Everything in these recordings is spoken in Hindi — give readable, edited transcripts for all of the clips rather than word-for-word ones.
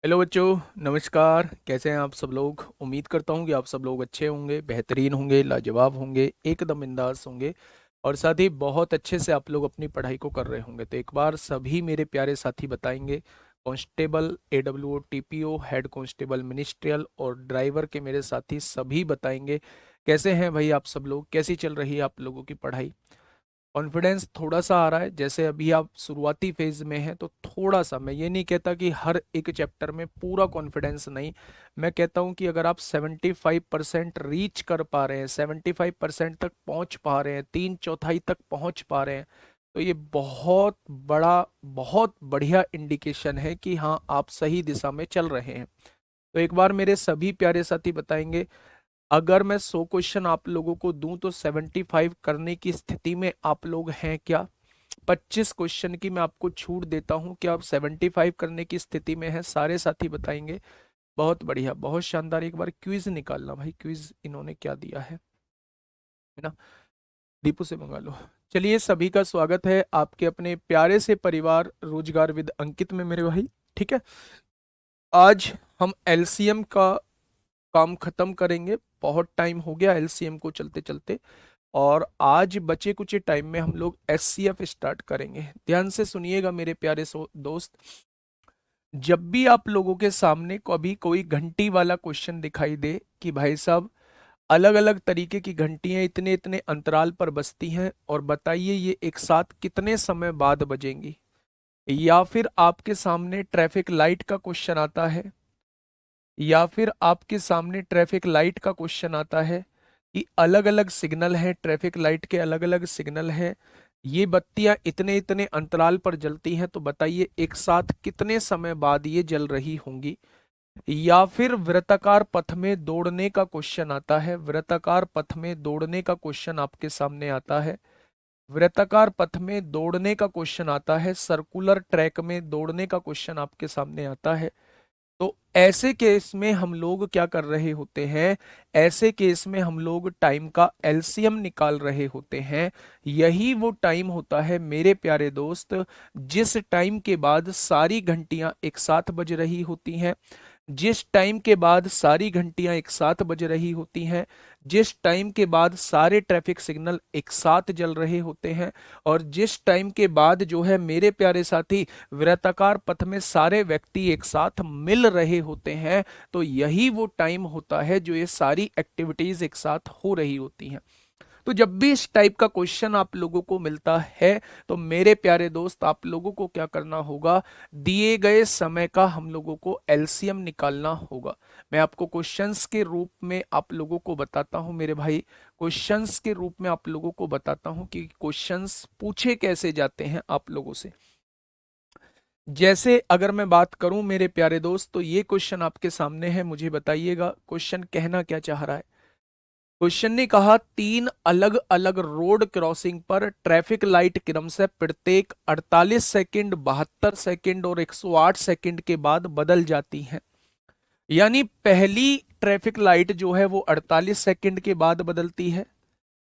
हेलो बच्चों, नमस्कार। कैसे हैं आप सब लोग? उम्मीद करता हूं कि आप सब लोग अच्छे होंगे, बेहतरीन होंगे, लाजवाब होंगे, एकदम बिंदास होंगे और साथ ही बहुत अच्छे से आप लोग अपनी पढ़ाई को कर रहे होंगे। तो एक बार सभी मेरे प्यारे साथी बताएंगे, constable, AWO, TPO, head constable, ministerial और ड्राइवर के मेरे साथी सभी बताएंगे कैसे हैं भाई आप सब लोग, कैसी चल रही है आप लोगों की पढ़ाई। कॉन्फिडेंस थोड़ा सा आ रहा है, जैसे अभी आप शुरुआती फेज में हैं तो थोड़ा सा, मैं ये नहीं कहता कि हर एक चैप्टर में पूरा कॉन्फिडेंस नहीं, मैं कहता हूं कि अगर आप 75% रीच कर पा रहे हैं, 75% तक पहुंच पा रहे हैं, तीन चौथाई तक पहुंच पा रहे हैं, तो ये बहुत बड़ा, बहुत बढ़िया इंडिकेशन है कि हाँ आप सही दिशा में चल रहे हैं। तो एक बार मेरे सभी प्यारे साथी बताएंगे, अगर मैं 100 क्वेश्चन आप लोगों को दूं तो 75 करने की स्थिति में आप लोग हैं क्या? 25 क्वेश्चन की मैं आपको छूट देता हूं, क्या आप 75 करने की स्थिति में हैं? सारे साथी बताएंगे। बहुत बढ़िया, बहुत शानदार। एक बार क्विज निकालना भाई, क्विज इन्होंने क्या दिया है ना? दीपू से मंगा लो। चलिए, सभी का स्वागत है आपके अपने प्यारे से परिवार रोजगार विद अंकित में मेरे भाई। ठीक है, आज हम एलसीएम का काम खत्म करेंगे। बहुत टाइम हो गया एलसीएम को चलते चलते, और आज बचे कुछ टाइम में हम लोग एचसीएफ स्टार्ट करेंगे। ध्यान से सुनिएगा मेरे प्यारे दोस्त, जब भी आप लोगों के सामने कभी कोई घंटी वाला क्वेश्चन दिखाई दे कि भाई साहब अलग अलग तरीके की घंटियां इतने इतने अंतराल पर बजती हैं और बताइए ये एक साथ कितने समय बाद बजेंगी, या फिर आपके सामने ट्रैफिक लाइट का क्वेश्चन आता है, या फिर आपके सामने ट्रैफिक लाइट का क्वेश्चन आता है कि अलग अलग सिग्नल हैं, ट्रैफिक लाइट के अलग अलग सिग्नल हैं, ये बत्तियां इतने इतने अंतराल पर जलती हैं, तो बताइए एक साथ कितने समय बाद ये जल रही होंगी। या फिर वृत्ताकार पथ में दौड़ने का क्वेश्चन आता है, वृत्ताकार पथ में दौड़ने का क्वेश्चन आपके सामने आता है, वृत्ताकार पथ में दौड़ने का क्वेश्चन आता है, सर्कुलर ट्रैक में दौड़ने का क्वेश्चन आपके सामने आता है। तो ऐसे केस में हम लोग क्या कर रहे होते हैं? ऐसे केस में हम लोग टाइम का एलसीएम निकाल रहे होते हैं। यही वो टाइम होता है मेरे प्यारे दोस्त, जिस टाइम के बाद सारी घंटियां एक साथ बज रही होती हैं, जिस टाइम के बाद सारी घंटियां एक साथ बज रही होती हैं, जिस टाइम के बाद सारे ट्रैफिक सिग्नल एक साथ जल रहे होते हैं, और जिस टाइम के बाद जो है मेरे प्यारे साथी वृत्ताकार पथ में सारे व्यक्ति एक साथ मिल रहे होते हैं, तो यही वो टाइम होता है जो ये सारी एक्टिविटीज एक साथ हो रही होती हैं। तो जब भी इस टाइप का क्वेश्चन आप लोगों को मिलता है, तो मेरे प्यारे दोस्त आप लोगों को क्या करना होगा? दिए गए समय का हम लोगों को एलसीएम निकालना होगा। मैं आपको क्वेश्चंस के रूप में आप लोगों को बताता हूं मेरे भाई, क्वेश्चंस के रूप में आप लोगों को बताता हूं कि क्वेश्चंस पूछे कैसे जाते हैं आप लोगों से। जैसे अगर मैं बात करूं मेरे प्यारे दोस्त, तो ये क्वेश्चन आपके सामने है, मुझे बताइएगा क्वेश्चन कहना क्या चाह रहा है। क्वेश्चन ने कहा, तीन अलग अलग रोड क्रॉसिंग पर ट्रैफिक लाइट क्रमशः प्रत्येक 48 सेकंड, 72 सेकंड और 108 सेकंड के बाद बदल जाती हैं। यानी पहली ट्रैफिक लाइट जो है वो 48 सेकंड के बाद बदलती है,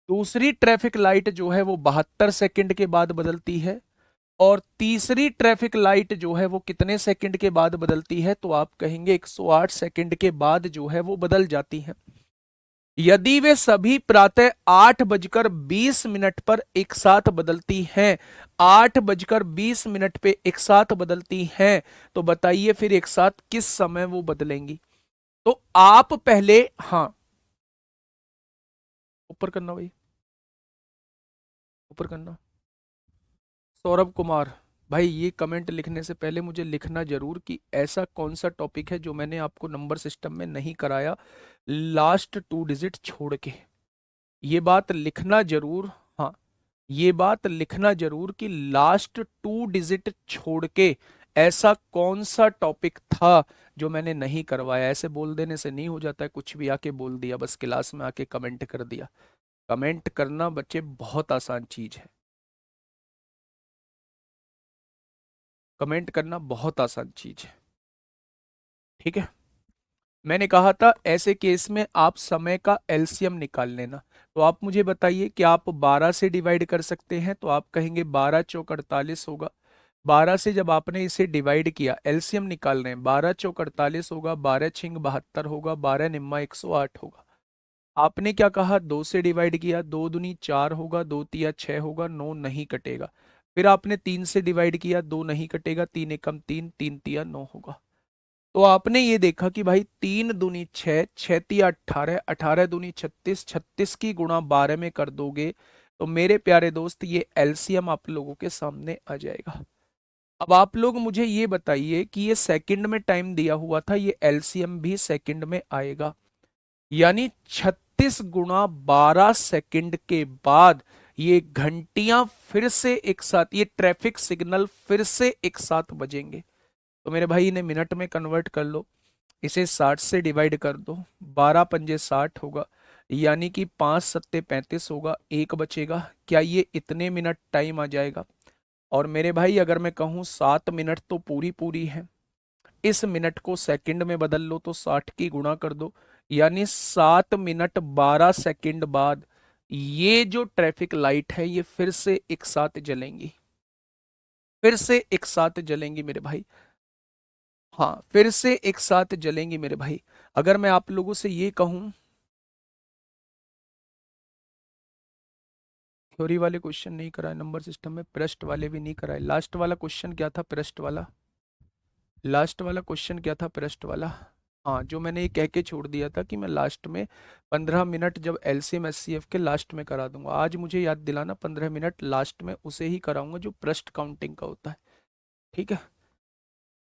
दूसरी ट्रैफिक लाइट जो है वो 72 सेकंड के बाद बदलती है, और तीसरी ट्रैफिक लाइट जो है वो कितने सेकंड के बाद बदलती है? तो आप कहेंगे 108 सेकंड के बाद जो है वो बदल जाती है। यदि वे सभी प्रातः 8:20 पर एक साथ बदलती हैं, 8:20 पे एक साथ बदलती हैं, तो बताइए फिर एक साथ किस समय वो बदलेंगी? तो आप पहले, हाँ, ऊपर करना भाई, ऊपर करना। सौरभ कुमार, भाई ये कमेंट लिखने से पहले मुझे लिखना जरूर कि ऐसा कौन सा टॉपिक है जो मैंने आपको नंबर सिस्टम में नहीं कराया, लास्ट 2 डिजिट छोड़ के। ये बात लिखना जरूर। हाँ, ये बात लिखना जरूर कि लास्ट 2 डिजिट छोड़ के ऐसा कौन सा टॉपिक था जो मैंने नहीं करवाया। ऐसे बोल देने से नहीं हो जाता है, कुछ भी आके बोल दिया, बस क्लास में आके कमेंट कर दिया। कमेंट करना बच्चे बहुत आसान चीज है, कमेंट करना बहुत आसान चीज है। ठीक है, मैंने कहा था ऐसे केस में आप समय का एलसीएम निकाल लेना। तो आप मुझे बताइए कि आप 12 से डिवाइड कर सकते हैं? तो आप कहेंगे 12 चौक 48 होगा, 12 से जब आपने इसे डिवाइड किया, एलसीएम निकाल रहे हैं, 12 चौक 48 होगा, 12 छिंग 72 होगा, 12 निम्मा 108 होगा। आपने क्या कहा, 2 से डिवाइड किया, 2 दूनी 4 होगा, 2 तिया 6 होगा, 9 नहीं कटेगा। फिर आपने 3 से डिवाइड किया, 2 नहीं कटेगा, 3 एकम 3, 3 तिया 9 होगा। तो आपने ये देखा कि भाई 3 दूनी 6, 6 तिया 18, 18 दूनी 36, 36 की गुणा 12 में कर दोगे तो मेरे प्यारे दोस्त ये एलसीएम आप लोगों के सामने आ जाएगा। अब आप लोग मुझे ये बताइए कि ये सेकंड में टाइम दिया हुआ था, ये एलसीएम भी सेकंड में आएगा, यानी 36 गुणा 12 सेकंड के बाद ये घंटियां फिर से एक साथ, ये ट्रैफिक सिग्नल फिर से एक साथ बजेंगे। तो मेरे भाई इन्हें मिनट में कन्वर्ट कर लो, इसे 60 से डिवाइड कर दो, 12 पंजे 60 होगा, यानी कि 5 सत्ते 35 होगा, एक बचेगा। क्या ये इतने मिनट टाइम आ जाएगा? और मेरे भाई अगर मैं कहूँ 7 मिनट तो पूरी पूरी है, इस मिनट को सेकंड में बदल लो तो 60 की गुणा कर दो, यानी 7 मिनट 12 सेकंड बाद ये जो ट्रैफिक लाइट है ये फिर से एक साथ जलेंगी, फिर से एक साथ जलेंगी मेरे भाई। हाँ, फिर से एक साथ जलेंगी मेरे भाई। अगर मैं आप लोगों से ये कहूं, थ्योरी वाले क्वेश्चन नहीं कराए नंबर सिस्टम में, पृष्ठ वाले भी नहीं कराए। लास्ट वाला क्वेश्चन क्या था पृष्ठ वाला? लास्ट वाला क्वेश्चन क्या था पृष्ठ वाला? हाँ, जो मैंने ये कह के छोड़ दिया था कि मैं लास्ट में 15 मिनट जब एलसीएम एचसीएफ के लास्ट में करा दूंगा, आज मुझे याद दिलाना 15 मिनट लास्ट में उसे ही कराऊंगा जो पृष्ठ काउंटिंग का होता है। ठीक है,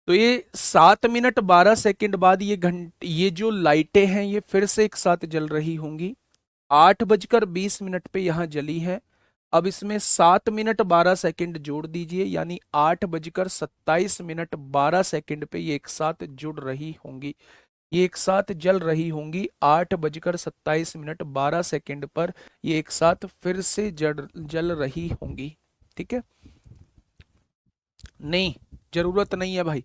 तो ये 7 मिनट 12 सेकंड बाद ये जो लाइटें हैं ये फिर से एक साथ जल रही होंगी। 8 बजकर 20 मिनट पे यहाँ जली है। अब इसमें 7 मिनट 12 सेकंड जोड़ दीजिए, यानी 8 बजकर 27 मिनट 12 सेकंड पे ये एक साथ जुड़ रही होंगी, ये एक साथ जल रही होंगी। 8 बजकर 27 मिनट 12 सेकंड पर ये एक साथ फिर से जल रही होंगी। ठीक है, नहीं, जरूरत नहीं है भाई।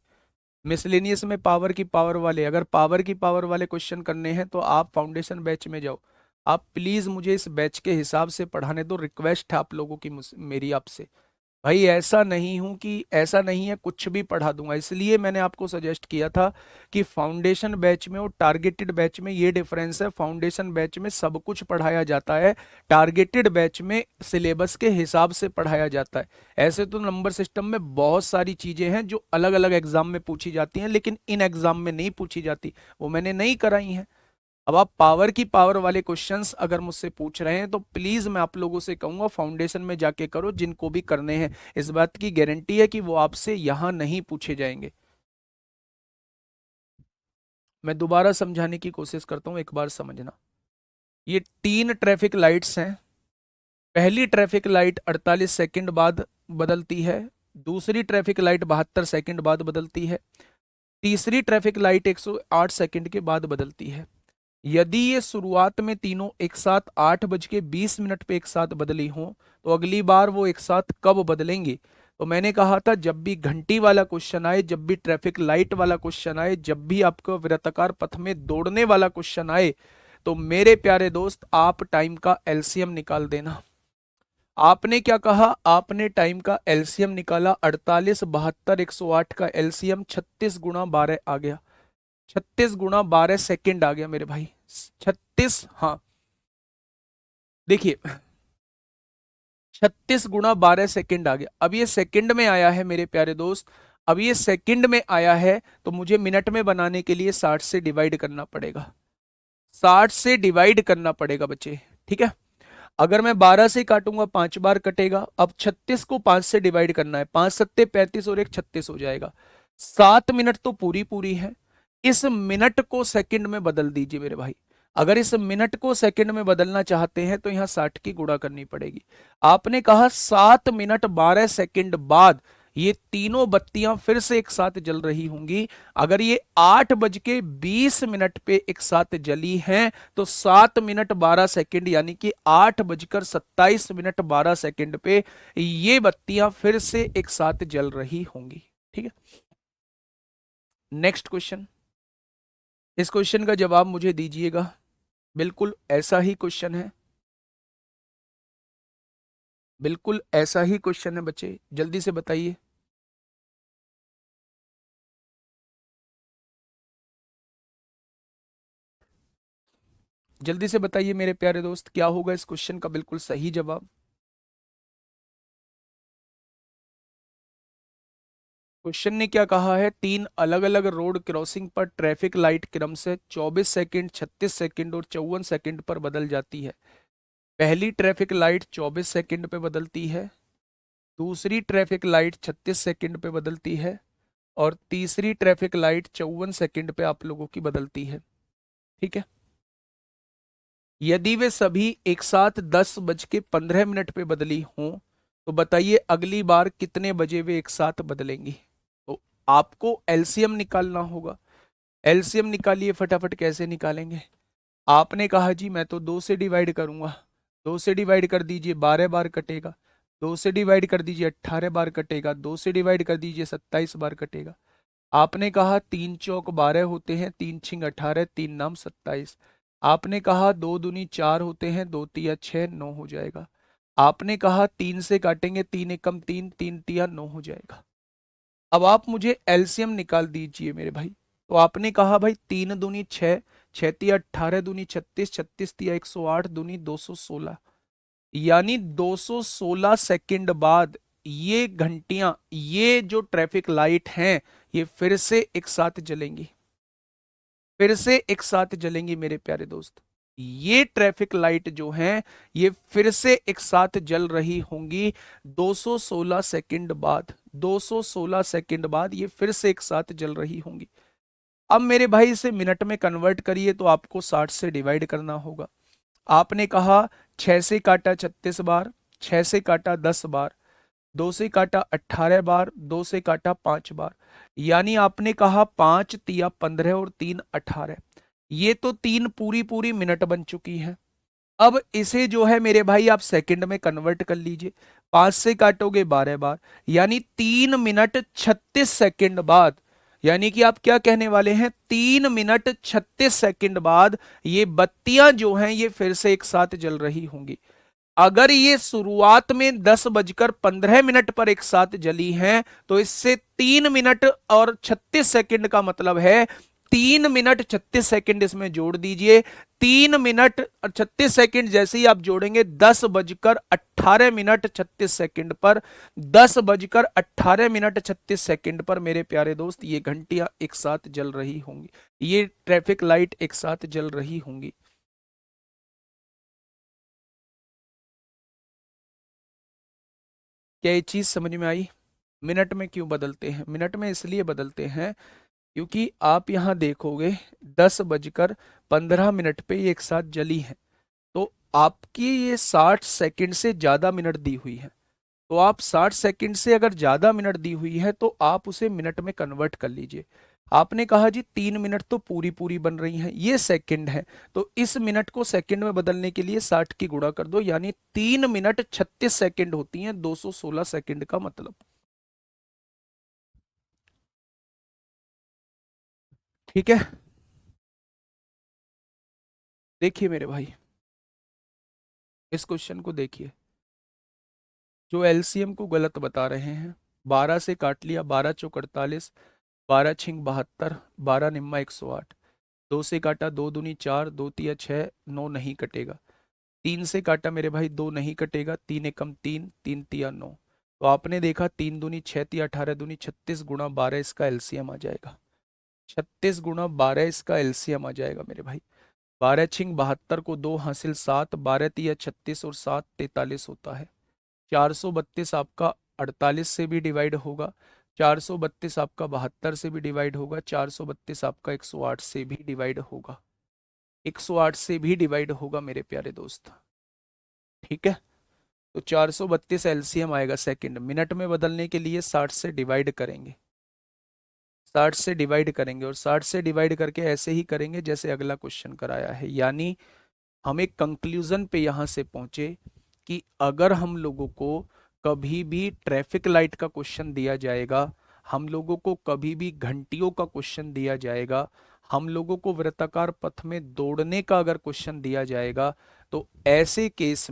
मिसलेनियस में पावर की पावर वाले, अगर पावर की पावर वाले क्वेश्चन करने हैं तो आप फाउंडेशन बैच में जाओ। आप प्लीज मुझे इस बैच के हिसाब से पढ़ाने दो, रिक्वेस्ट है आप लोगों की मेरी आपसे। भाई ऐसा नहीं हूं कि ऐसा नहीं है कुछ भी पढ़ा दूंगा, इसलिए मैंने आपको सजेस्ट किया था कि फाउंडेशन बैच में और टारगेटेड बैच में ये डिफरेंस है। फाउंडेशन बैच में सब कुछ पढ़ाया जाता है, टारगेटेड बैच में सिलेबस के हिसाब से पढ़ाया जाता है। ऐसे तो नंबर सिस्टम में बहुत सारी चीजें हैं जो अलग अलग एग्जाम में पूछी जाती हैं, लेकिन इन एग्जाम में नहीं पूछी जाती, वो मैंने नहीं कराई हैं। अब आप पावर की पावर वाले क्वेश्चंस अगर मुझसे पूछ रहे हैं तो प्लीज मैं आप लोगों से कहूंगा फाउंडेशन में जाके करो, जिनको भी करने हैं। इस बात की गारंटी है कि वो आपसे यहां नहीं पूछे जाएंगे। मैं दोबारा समझाने की कोशिश करता हूं, एक बार समझना। ये 3 ट्रैफिक लाइट्स हैं। पहली ट्रैफिक लाइट 48 सेकंड बाद बदलती है, दूसरी ट्रैफिक लाइट 72 सेकंड बाद बदलती है, तीसरी ट्रैफिक लाइट 108 सेकंड के बाद बदलती है। यदि ये शुरुआत में तीनों एक साथ 8 बज के 20 मिनट पे एक साथ बदली हो तो अगली बार वो एक साथ कब बदलेंगी? तो मैंने कहा था जब भी घंटी वाला क्वेश्चन आए, जब भी ट्रैफिक लाइट वाला क्वेश्चन आए, जब भी आपको वृत्ताकार पथ में दौड़ने वाला क्वेश्चन आए, तो मेरे प्यारे दोस्त आप टाइम का एलसीएम निकाल देना। आपने क्या कहा, आपने टाइम का एलसीएम निकाला, 48 72 108 का एलसीएम 36 गुणा 12 आ गया, 36 गुणा 12 सेकंड आ गया मेरे भाई। 36, हाँ देखिए, 36 गुणा 12 सेकंड आ गया। अब ये सेकंड में आया है मेरे प्यारे दोस्त, अब ये सेकंड में आया है तो मुझे मिनट में बनाने के लिए 60 से डिवाइड करना पड़ेगा, 60 से डिवाइड करना पड़ेगा बच्चे। ठीक है, अगर मैं 12 से काटूंगा 5 बार कटेगा। अब 36 को 5 से डिवाइड करना है, 5 सत्ते 35 और एक 36 हो जाएगा। 7 मिनट तो पूरी पूरी है, इस मिनट को सेकंड में बदल दीजिए मेरे भाई। अगर इस मिनट को सेकंड में बदलना चाहते हैं तो यहां 60 की गुणा करनी पड़ेगी। आपने कहा 7 मिनट 12 सेकंड बाद ये तीनों बत्तियां फिर से एक साथ जल रही होंगी। अगर ये 8 बज के 20 मिनट पे एक साथ जली हैं तो 7 मिनट 12 सेकंड यानी कि 8 बजकर 27 मिनट 12 सेकंड पे ये बत्तियां फिर से एक साथ जल रही होंगी। ठीक है, नेक्स्ट क्वेश्चन। इस क्वेश्चन का जवाब मुझे दीजिएगा, बिल्कुल ऐसा ही क्वेश्चन है, बिल्कुल ऐसा ही क्वेश्चन है बच्चे, जल्दी से बताइए। जल्दी से बताइए मेरे प्यारे दोस्त, क्या होगा इस क्वेश्चन का बिल्कुल सही जवाब। क्वेश्चन ने क्या कहा है, तीन अलग अलग रोड क्रॉसिंग पर ट्रैफिक लाइट क्रम से 24 सेकंड, 36 सेकंड और 54 सेकंड पर बदल जाती है। पहली ट्रैफिक लाइट 24 सेकंड पे बदलती है, दूसरी ट्रैफिक लाइट 36 सेकंड पे बदलती है, और तीसरी ट्रैफिक लाइट 54 सेकंड पे आप लोगों की बदलती है। ठीक है। यदि वे सभी एक साथ 10:15 पे बदली हों, तो बताइए अगली बार कितने बजे वे एक साथ बदलेंगी। तो आपको एलसीएम निकालना होगा। एलसीएम निकालिए फटाफट। कैसे निकालेंगे? आपने कहा जी मैं तो 2 से डिवाइड करूंगा। 2 से डिवाइड कर दीजिए, 12 बार कटेगा। 2 से डिवाइड कर दीजिए, 18 बार कटेगा। 2 से डिवाइड कर दीजिए, 27 बार कटेगा। आपने कहा 3 चौक 12 होते हैं, 3 छिंग 18, 3 नाम 27। आपने कहा 2 दूनी 4 होते हैं, 2 तिया 6, 9 हो जाएगा। आपने कहा 3 से काटेंगे, 3 एकम 3, 3 तिया 9 हो जाएगा। अब आप मुझे एलसीएम निकाल दीजिए मेरे भाई। तो आपने कहा भाई 3 दूनी 6, 6 तिया 18, दूनी 36, 36 तिया 108, दूनी 216, यानी 216 सेकंड बाद ये घंटियां, ये जो ट्रैफिक लाइट हैं, ये फिर से एक साथ जलेंगी। फिर से एक साथ जलेंगी मेरे प्यारे दोस्त। ये ट्रैफिक लाइट जो हैं, ये फिर से एक साथ जल रही होंगी 216 सेकंड बाद। 216 सेकंड बाद ये फिर से एक साथ जल रही होंगी। अब मेरे भाई इसे मिनट में कन्वर्ट करिए, तो आपको 60 से डिवाइड करना होगा। आपने कहा 6 से काटा 36 बार, 6 से काटा 10 बार, 2 से काटा 18 बार, 2 से काटा 5 बार, यानी आपने कहा 5 तिया 15 और 3 18। ये तो तीन पूरी पूरी मिनट बन चुकी है। अब इसे जो है मेरे भाई आप सेकंड में कन्वर्ट कर लीजिए। 5 से काटोगे 12 बार, यानी 3 मिनट 36 सेकंड बाद, यानी कि आप क्या कहने वाले हैं, 3 मिनट 36 सेकंड बाद ये बत्तियां जो हैं ये फिर से एक साथ जल रही होंगी। अगर ये शुरुआत में 10:15 पर एक साथ जली हैं, तो इससे 3 मिनट और 36 सेकंड का मतलब है 3 मिनट 36 सेकंड इसमें जोड़ दीजिए। 3 मिनट 36 सेकंड जैसे ही आप जोड़ेंगे 10:18 पर 10:18 पर मेरे प्यारे दोस्त ये घंटियां एक साथ जल रही होंगी, ये ट्रैफिक लाइट एक साथ जल रही होंगी। क्या ये चीज समझ में आई? मिनट में क्यों बदलते हैं? मिनट में इसलिए बदलते हैं क्योंकि आप यहां देखोगे 10:15 पे ये एक साथ जली है, तो आपकी ये 60 सेकंड से ज्यादा मिनट दी हुई है। तो आप 60 सेकंड से अगर ज्यादा मिनट दी हुई है तो आप उसे मिनट में कन्वर्ट कर लीजिए। आपने कहा जी 3 मिनट तो पूरी पूरी बन रही हैं, ये सेकंड है, तो इस मिनट को सेकंड में बदलने के लिए 60 की गुणा कर दो, यानी 3 मिनट 36 सेकंड होती हैं 216 सेकंड का मतलब। ठीक है। देखिए मेरे भाई, इस क्वेश्चन को देखिए। जो एलसीएम को गलत बता रहे हैं, 12 से काट लिया, 12 चौक 48, 12 छिंग 72, 12 निम्मा 108। 2 से काटा, 2 दूनी 4, 2 तिया 6, 9 नहीं कटेगा। 3 से काटा मेरे भाई, 2 नहीं कटेगा। 3 एकम 3, 3 तिया 9। तो आपने देखा 3 दूनी 6 तिया 18, दूनी 36 गुणा 12 इसका एलसीएम आ जाएगा। 36 गुणा 12 इसका एलसीएम आ जाएगा मेरे भाई। 12 छिंग 72 को 2 हासिल 7, 12 तिया 36 और 7 43 होता है। 432 आपका 48 से भी डिवाइड होगा, 432 आपका 72 से भी डिवाइड होगा, 432 आपका 108 से भी डिवाइड होगा। 108 से भी डिवाइड होगा मेरे प्यारे दोस्त। ठीक है। तो 432 एलसीएम आएगा सेकंड। मिनट में बदलने के लिए 60 से डिवाइड करेंगे, 60 से डिवाइड करेंगे, और 60 से डिवाइड करके ऐसे ही करेंगे जैसे अगला क्वेश्चन कराया है। यानी हम एक कंक्लूजन पे यहां से पहुंचे कि अगर हम लोगों को कभी भी ट्रैफिक लाइट का क्वेश्चन दिया जाएगा, हम लोगों को कभी भी घंटियों का क्वेश्चन दिया जाएगा, हम लोगों को वृत्ताकार पथ में दौड़ने का अगर क्वेश्चन दिया जाएगा, तो ऐसे केस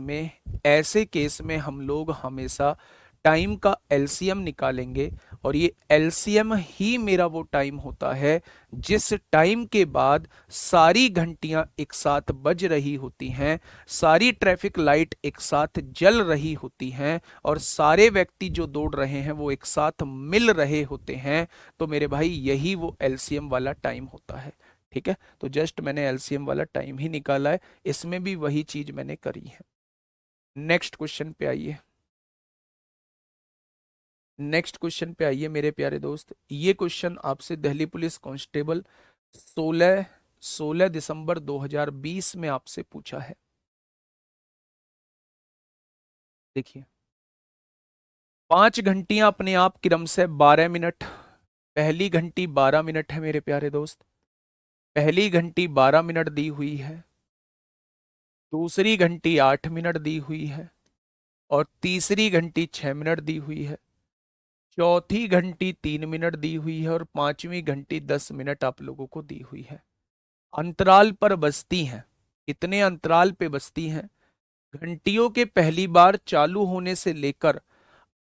में हम लोग हमेशा टाइम का एलसीएम निकालेंगे और ये एलसीएम ही मेरा वो टाइम होता है जिस टाइम के बाद सारी घंटियां एक साथ बज रही होती हैं, सारी ट्रैफिक लाइट एक साथ जल रही होती हैं और सारे व्यक्ति जो दौड़ रहे हैं वो एक साथ मिल रहे होते हैं। तो मेरे भाई यही वो एलसीएम वाला टाइम होता है। ठीक है, तो जस्ट मैंने एलसीएम वाला टाइम ही निकाला है, इसमें भी वही चीज मैंने करी है। नेक्स्ट क्वेश्चन पे आइए। नेक्स्ट क्वेश्चन पे आइए मेरे प्यारे दोस्त। ये क्वेश्चन आपसे दिल्ली पुलिस कांस्टेबल 16 दिसंबर 2020 में आपसे पूछा है। देखिए, 5 घंटियां अपने आप क्रम से 12 मिनट। पहली घंटी 12 मिनट है मेरे प्यारे दोस्त, पहली घंटी 12 मिनट दी हुई है। दूसरी घंटी 8 मिनट दी हुई है और तीसरी घंटी 6 मिनट दी हुई है। चौथी घंटी 3 मिनट दी हुई है और पांचवी घंटी 10 मिनट आप लोगों को दी हुई है। अंतराल पर बजती हैं, कितने अंतराल पे बजती हैं? घंटियों के पहली बार चालू होने से लेकर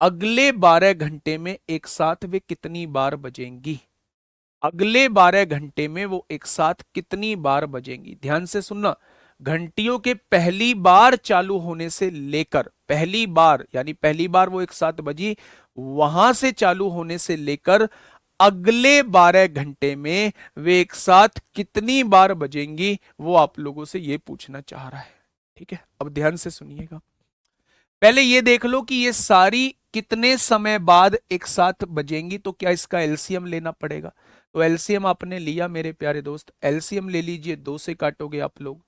अगले 12 घंटे में एक साथ वे कितनी बार बजेंगी? अगले 12 घंटे में वो एक साथ कितनी बार बजेंगी? ध्यान से सुनना, घंटियों के पहली बार चालू होने से लेकर, पहली बार यानी पहली बार वो एक साथ बजी, वहां से चालू होने से लेकर अगले 12 घंटे में वे एक साथ कितनी बार बजेंगी, वो आप लोगों से ये पूछना चाह रहा है। ठीक है, अब ध्यान से सुनिएगा। पहले ये देख लो कि ये सारी कितने समय बाद एक साथ बजेंगी, तो क्या इसका एलसीएम लेना पड़ेगा। तो एलसीएम आपने लिया मेरे प्यारे दोस्त, एलसीएम ले लीजिए, 2 से काटोगे आप लोग।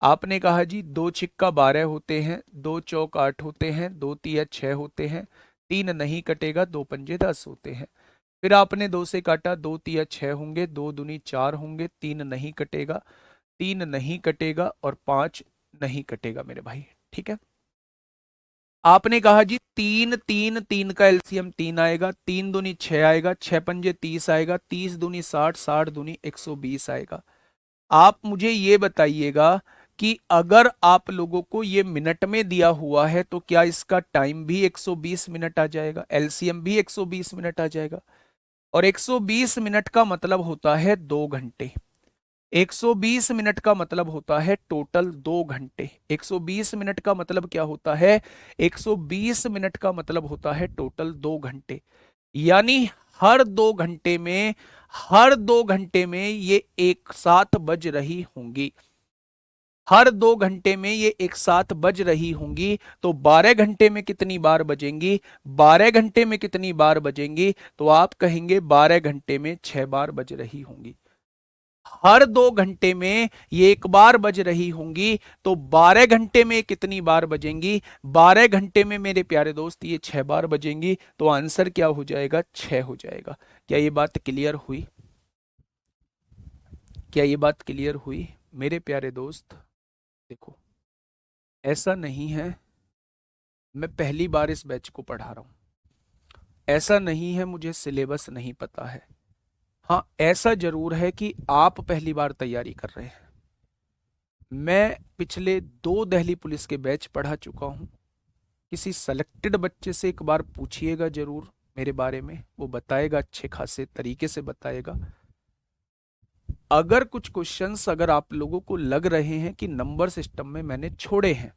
आपने कहा जी 2 छिक्का 12 होते हैं, 2 चौक 8 होते हैं, 2 तिया 6 होते हैं, 3 नहीं कटेगा, 2 पंजे 10 होते हैं। फिर आपने 2 से काटा, 2 तिया 6 होंगे, 2 दूनी 4 होंगे, 3 नहीं कटेगा, 3 नहीं कटेगा और 5 नहीं कटेगा मेरे भाई। ठीक है, आपने कहा जी 3 का एलसीएम 3 आएगा, 3 दूनी 6 आएगा, 6 पंजे 30 आएगा, 30 दूनी 60, 60 दूनी 120 आएगा। आप मुझे ये बताइएगा कि अगर आप लोगों को ये मिनट में दिया हुआ है तो क्या इसका टाइम भी 120 मिनट आ जाएगा, एलसीएम भी 120 मिनट आ जाएगा। और 120 मिनट का मतलब होता है 2 घंटे। 120 मिनट का मतलब होता है टोटल 2 घंटे। 120 मिनट का मतलब क्या होता है? 120 मिनट का मतलब होता है टोटल 2 घंटे। यानी हर 2 घंटे में, हर 2 घंटे में ये एक साथ बज रही होंगी, हर 2 घंटे में ये एक साथ बज रही होंगी। तो 12 घंटे में कितनी बार बजेंगी? 12 घंटे में कितनी बार बजेंगी? तो आप कहेंगे 12 घंटे में 6 बार बज रही होंगी। हर 2 घंटे में ये एक बार बज रही होंगी, तो 12 घंटे में कितनी बार बजेंगी? 12 घंटे में मेरे प्यारे दोस्त ये 6 बार बजेंगी। तो आंसर क्या हो जाएगा? 6 हो जाएगा। क्या ये बात क्लियर हुई? क्या ये बात क्लियर हुई मेरे प्यारे दोस्त? देखो, ऐसा नहीं है मैं पहली बार इस बैच को पढ़ा रहा हूं, ऐसा नहीं है मुझे सिलेबस नहीं पता है। हाँ, ऐसा जरूर है कि आप पहली बार तैयारी कर रहे हैं। मैं पिछले 2 दिल्ली पुलिस के बैच पढ़ा चुका हूं। किसी सेलेक्टेड बच्चे से एक बार पूछिएगा जरूर मेरे बारे में, वो बताएगा, अच्छे खासे तरीके से बताएगा। अगर कुछ क्वेश्चंस अगर आप लोगों को लग रहे हैं कि नंबर सिस्टम में मैंने छोड़े हैं,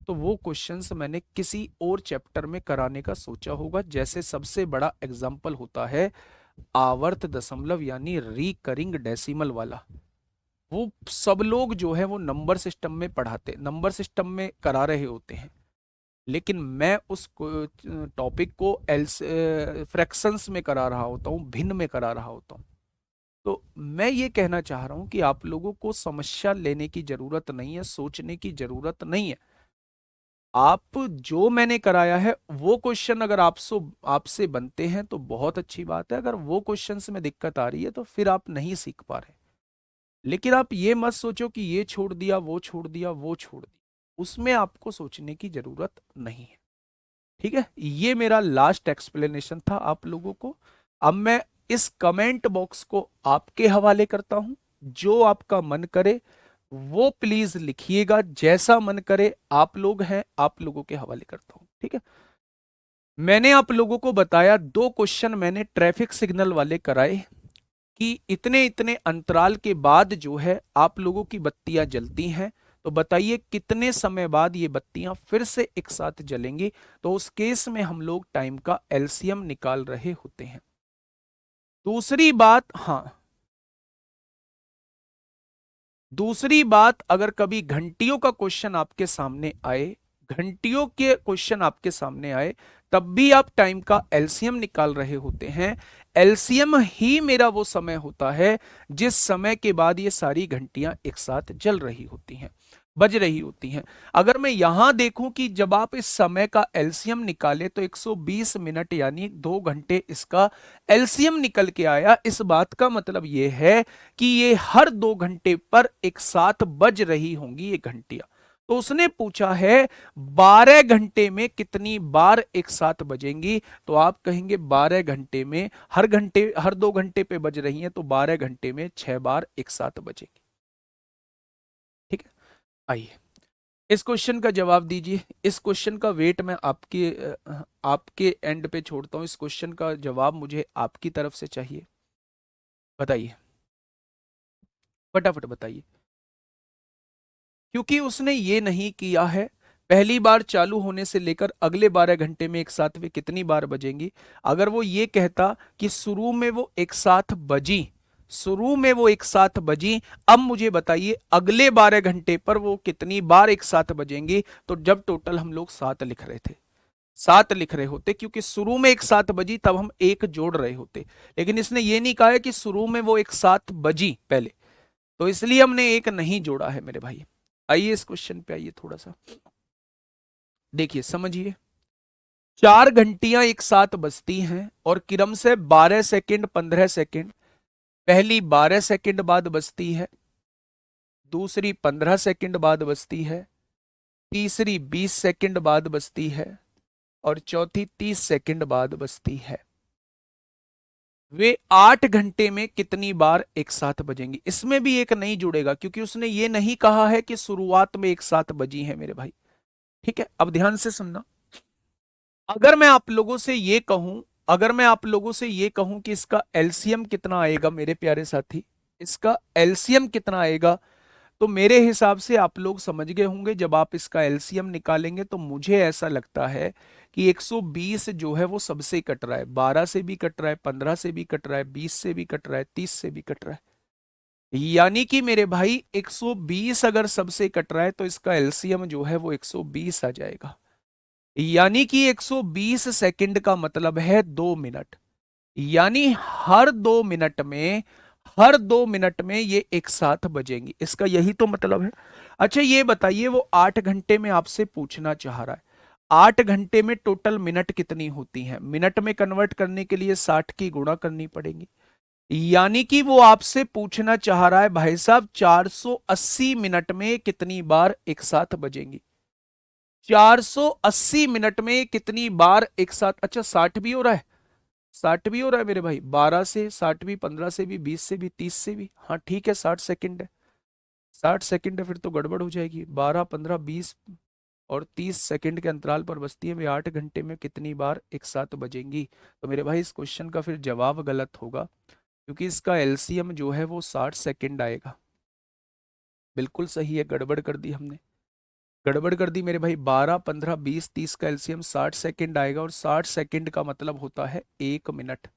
तो वो क्वेश्चंस मैंने किसी और चैप्टर में कराने का सोचा होगा। जैसे सबसे बड़ा एग्जाम्पल होता है आवर्त दशमलव यानी रिकरिंग डेसिमल वाला, वो सब लोग जो है वो नंबर सिस्टम में पढ़ाते, नंबर सिस्टम में करा रहे होते हैं, लेकिन मैं उस टॉपिक को फ्रैक्शंस में करा रहा होता हूँ, भिन्न में करा रहा होता हूँ। तो मैं ये कहना चाह रहा हूं कि आप लोगों को समस्या लेने की जरूरत नहीं है, सोचने की जरूरत नहीं है। आप जो मैंने कराया है वो क्वेश्चन अगर आपसे बनते हैं तो बहुत अच्छी बात है। अगर वो क्वेश्चंस में दिक्कत आ रही है तो फिर आप नहीं सीख पा रहे। लेकिन आप ये मत सोचो कि ये छोड़ दिया, वो छोड़ दिया, वो छोड़ दिया, उसमें आपको सोचने की जरूरत नहीं है। ठीक है, ये मेरा लास्ट एक्सप्लेनेशन था आप लोगों को। अब मैं इस कमेंट बॉक्स को आपके हवाले करता हूं, जो आपका मन करे वो प्लीज लिखिएगा, जैसा मन करे आप लोग हैं आप लोगों के हवाले करता हूं। ठीक है, मैंने आप लोगों को बताया, दो क्वेश्चन मैंने ट्रैफिक सिग्नल वाले कराए कि इतने इतने अंतराल के बाद जो है आप लोगों की बत्तियां जलती हैं, तो बताइए कितने समय बाद ये बत्तियां फिर से एक साथ जलेंगी। तो उस केस में हम लोग टाइम का एलसीएम निकाल रहे होते हैं। दूसरी बात, हाँ, दूसरी बात, अगर कभी घंटियों का क्वेश्चन आपके सामने आए, घंटियों के क्वेश्चन आपके सामने आए, तब भी आप टाइम का एलसीएम निकाल रहे होते हैं। एलसीएम ही मेरा वो समय होता है जिस समय के बाद ये सारी घंटियां एक साथ जल रही होती हैं, बज रही होती हैं। अगर मैं यहां देखूं कि जब आप इस समय का एलसीएम निकाले तो 120 मिनट यानी 2 घंटे इसका एलसीएम निकल के आया। इस बात का मतलब यह है कि ये हर 2 घंटे पर एक साथ बज रही होंगी ये घंटियां। तो उसने पूछा है 12 घंटे में कितनी बार एक साथ बजेंगी। तो आप कहेंगे 12 घंटे में हर 2 घंटे पे बज रही हैं, तो 12 घंटे में 6 बार एक साथ बजेंगी। ठीक है, आइए इस क्वेश्चन का जवाब दीजिए। इस क्वेश्चन का वेट मैं आपके एंड पे छोड़ता हूं। इस क्वेश्चन का जवाब मुझे आपकी तरफ से चाहिए। बताइए, फटाफट बताइए। क्योंकि उसने ये नहीं किया है पहली बार चालू होने से लेकर अगले 12 घंटे में एक साथ वे कितनी बार बजेंगी। अगर वो ये कहता कि शुरू में वो एक साथ बजी, शुरू में वो एक साथ बजी, अब मुझे बताइए अगले 12 घंटे पर वो कितनी बार एक साथ बजेंगी, तो जब टोटल हम लोग 7 लिख रहे थे, 7 लिख रहे होते, क्योंकि शुरू में एक साथ बजी तब हम एक जोड़ रहे होते। लेकिन इसने ये नहीं कहा है कि शुरू में वो एक साथ बजी पहले, तो इसलिए हमने एक नहीं जोड़ा है मेरे भाई। आइए इस क्वेश्चन पे आइए, थोड़ा सा देखिए समझिए। 4 घंटियां एक साथ बजती हैं और क्रम से 12 सेकंड 15 सेकंड। पहली 12 सेकंड बाद बजती है, दूसरी 15 सेकंड बाद बजती है, तीसरी 20 सेकंड बाद बजती है और चौथी 30 सेकंड बाद बजती है। वे 8 घंटे में कितनी बार एक साथ बजेंगी। इसमें भी एक नहीं जुड़ेगा क्योंकि उसने ये नहीं कहा है कि शुरुआत में एक साथ बजी है मेरे भाई। ठीक है, अब ध्यान से सुनना। अगर मैं आप लोगों से ये कहूं, अगर मैं आप लोगों से ये कहूं कि इसका एलसीएम कितना आएगा मेरे प्यारे साथी, इसका एलसीएम कितना आएगा, तो मेरे हिसाब से आप लोग समझ गए होंगे। जब आप इसका एलसीएम निकालेंगे तो मुझे ऐसा लगता है कि 120 जो है वो सबसे कट रहा है, 12 से भी कट रहा है, 15 से भी कट रहा है, 20 से भी कट रहा है, 30 से भी कट रहा है। यानी कि मेरे भाई 120 अगर सबसे कट रहा है तो इसका एलसीएम जो है वो 120 आ जाएगा। यानी कि 120 सेकंड का मतलब है 2 मिनट। यानी हर 2 मिनट में ये एक साथ बजेंगी, इसका यही तो मतलब है। अच्छा ये बताइए, वो 8 घंटे में आपसे पूछना चाह रहा है 8 घंटे में टोटल मिनट कितनी होती हैं। मिनट में कन्वर्ट करने के लिए 60 की गुणा करनी पड़ेगी। यानी कि वो आपसे पूछना चाह रहा है भाई साहब 480 मिनट में कितनी बार एक साथ बजेंगी। 480 मिनट में कितनी बार एक साथ, अच्छा 60 भी हो रहा है, 60 भी हो रहा है मेरे भाई, 12 से 60 भी, 15 से भी, 20 से भी, 30 से भी। हाँ ठीक है, 60 सेकंड है, 60 सेकंड है, फिर तो गड़बड़ हो जाएगी। 12 15 20 और 30 सेकंड के अंतराल पर बजती है, वे 8 घंटे में कितनी बार एक साथ बजेंगी। तो मेरे भाई इस क्वेश्चन का फिर जवाब गलत होगा, क्योंकि इसका एलसीएम जो है वो 60 सेकंड आएगा। बिल्कुल सही है, गड़बड़ कर दी हमने, गड़बड़ कर दी मेरे भाई। 12 15 20 30 का एलसीएम 60 सेकंड आएगा, और 60 सेकंड का मतलब होता है 1 मिनट।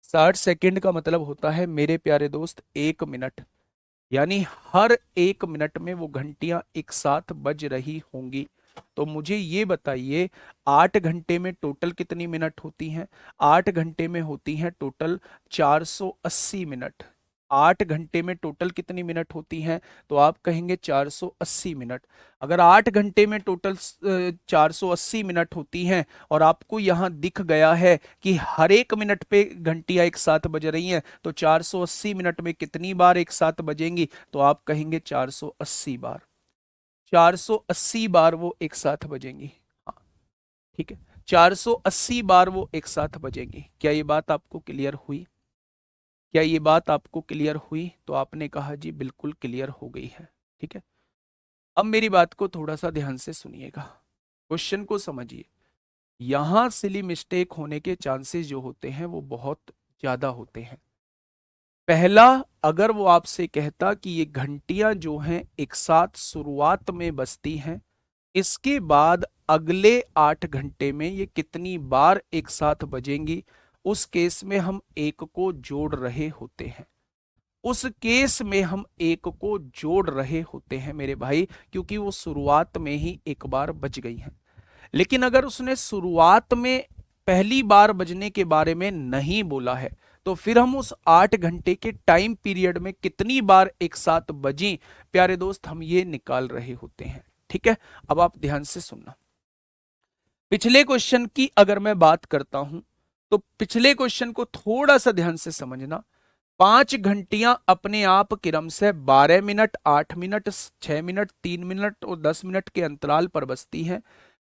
60 सेकंड का मतलब होता है मेरे प्यारे दोस्त 1 मिनट। यानी हर 1 मिनट में वो घंटियां एक साथ बज रही होंगी। तो मुझे ये बताइए 8 घंटे में टोटल कितनी मिनट होती हैं। 8 घंटे में होती हैं टोटल 480 मिनट। 8 घंटे में टोटल कितनी मिनट होती हैं, तो आप कहेंगे 480 मिनट। अगर 8 घंटे में टोटल 480 मिनट होती हैं और आपको यहां दिख गया है कि हर 1 मिनट पे घंटियां एक साथ बज रही हैं, तो 480 मिनट में कितनी बार एक साथ बजेंगी, तो आप कहेंगे 480 बार। 480 बार वो एक साथ बजेंगी। हाँ ठीक है, 480 बार वो एक साथ बजेंगी। क्या ये बात आपको क्लियर हुई? क्या ये बात आपको क्लियर हुई? तो आपने कहा जी बिल्कुल क्लियर हो गई है। ठीक है, अब मेरी बात को थोड़ा सा ध्यान से सुनिएगा, क्वेश्चन को समझिए। यहां सिली मिस्टेक होने के चांसेस जो होते हैं वो बहुत ज्यादा होते हैं। पहला, अगर वो आपसे कहता कि ये घंटियां जो हैं एक साथ शुरुआत में बजती हैं, इसके बाद अगले 8 घंटे में ये कितनी बार एक साथ बजेंगी, उस केस में हम एक को जोड़ रहे होते हैं। उस केस में हम एक को जोड़ रहे होते हैं मेरे भाई, क्योंकि वो शुरुआत में ही एक बार बज गई है। लेकिन अगर उसने शुरुआत में पहली बार बजने के बारे में नहीं बोला है, तो फिर हम उस 8 घंटे के टाइम पीरियड में कितनी बार एक साथ बजी, प्यारे दोस्त, हम ये निकाल रहे होते हैं। ठीक है, अब आप ध्यान से सुनना। पिछले क्वेश्चन की अगर मैं बात करता हूं, तो पिछले क्वेश्चन को थोड़ा सा ध्यान से समझना। 5 घंटियां अपने आप क्रम से 12 मिनट, 8 मिनट, 6 मिनट, 3 मिनट और 10 मिनट के अंतराल पर बजती हैं।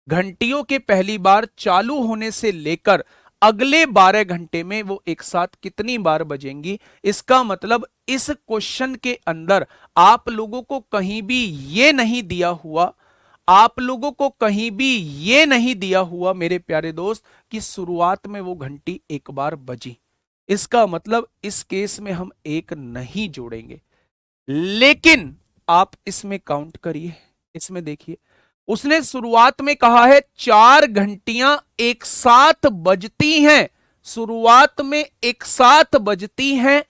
घंटियों के पहली बार चालू होने से लेकर अगले 12 घंटे में वो एक साथ कितनी बार बजेंगी, इसका मतलब इस क्वेश्चन के अंदर आप लोगों को कहीं भी ये नहीं दिया हुआ, आप लोगों को कहीं भी ये नहीं दिया हुआ मेरे प्यारे दोस्त कि शुरुआत में वो घंटी एक बार बजी। इसका मतलब इस केस में हम एक नहीं जोड़ेंगे। लेकिन आप इसमें काउंट करिए, इसमें देखिए, उसने शुरुआत में कहा है 4 घंटियां एक साथ बजती हैं, शुरुआत में एक साथ बजती हैं,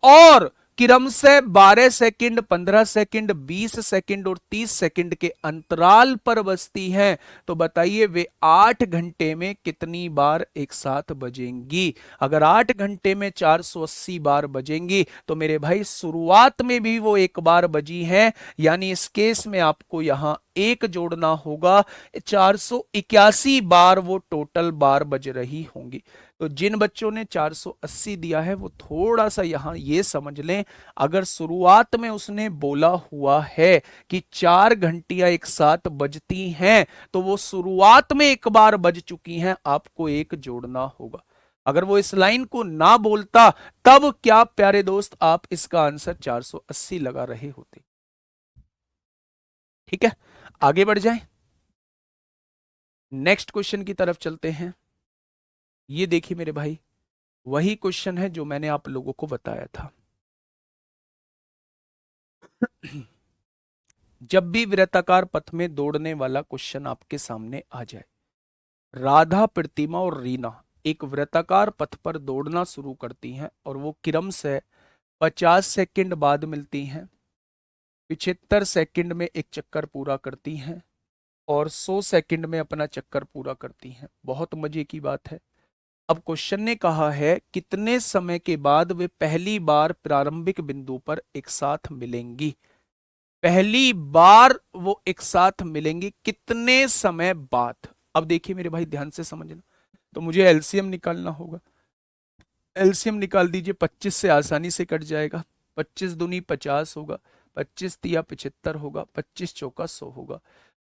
और क्रम से 12 सेकंड, 15 सेकंड, 20 सेकंड और 30 सेकंड के अंतराल पर बजती हैं। तो बताइए वे 8 घंटे में कितनी बार एक साथ बजेंगी। अगर 8 घंटे में 480 बार बजेंगी, तो मेरे भाई शुरुआत में भी वो एक बार बजी हैं, यानी इस केस में आपको यहां एक जोड़ना होगा। 481 बार वो टोटल बार बज रही होंगी। तो जिन बच्चों ने 480 दिया है वो थोड़ा सा यहां ये समझ लें, अगर शुरुआत में उसने बोला हुआ है कि 4 घंटियां एक साथ बजती हैं, तो वो शुरुआत में एक बार बज चुकी हैं, आपको एक जोड़ना होगा। अगर वो इस लाइन को ना बोलता, तब क्या प्यारे दोस्त आप इसका आंसर 480 लगा रहे होते। ठीक है, आगे बढ़ जाएं, नेक्स्ट क्वेश्चन की तरफ चलते हैं। ये देखिए मेरे भाई, वही क्वेश्चन है जो मैंने आप लोगों को बताया था। जब भी वृत्ताकार पथ में दौड़ने वाला क्वेश्चन आपके सामने आ जाए, राधा, प्रतिमा और रीना एक वृत्ताकार पथ पर दौड़ना शुरू करती हैं और वो क्रम से 50 सेकंड बाद मिलती हैं, 75 सेकंड में एक चक्कर पूरा करती हैं और 100 सेकंड में अपना चक्कर पूरा करती हैं। बहुत मजे की बात है। अब क्वेश्चन ने कहा है कितने समय के बाद वे पहली बार प्रारंभिक बिंदु पर एक साथ मिलेंगी। पहली बार वो एक साथ मिलेंगी कितने समय बाद। अब देखिए मेरे भाई ध्यान से समझना, तो मुझे एलसीएम निकालना होगा। एलसीएम निकाल दीजिए, 25 से आसानी से कट जाएगा। 25 दूनी 50 होगा, 25 तिया 75 होगा, 25 चौका 100 होगा।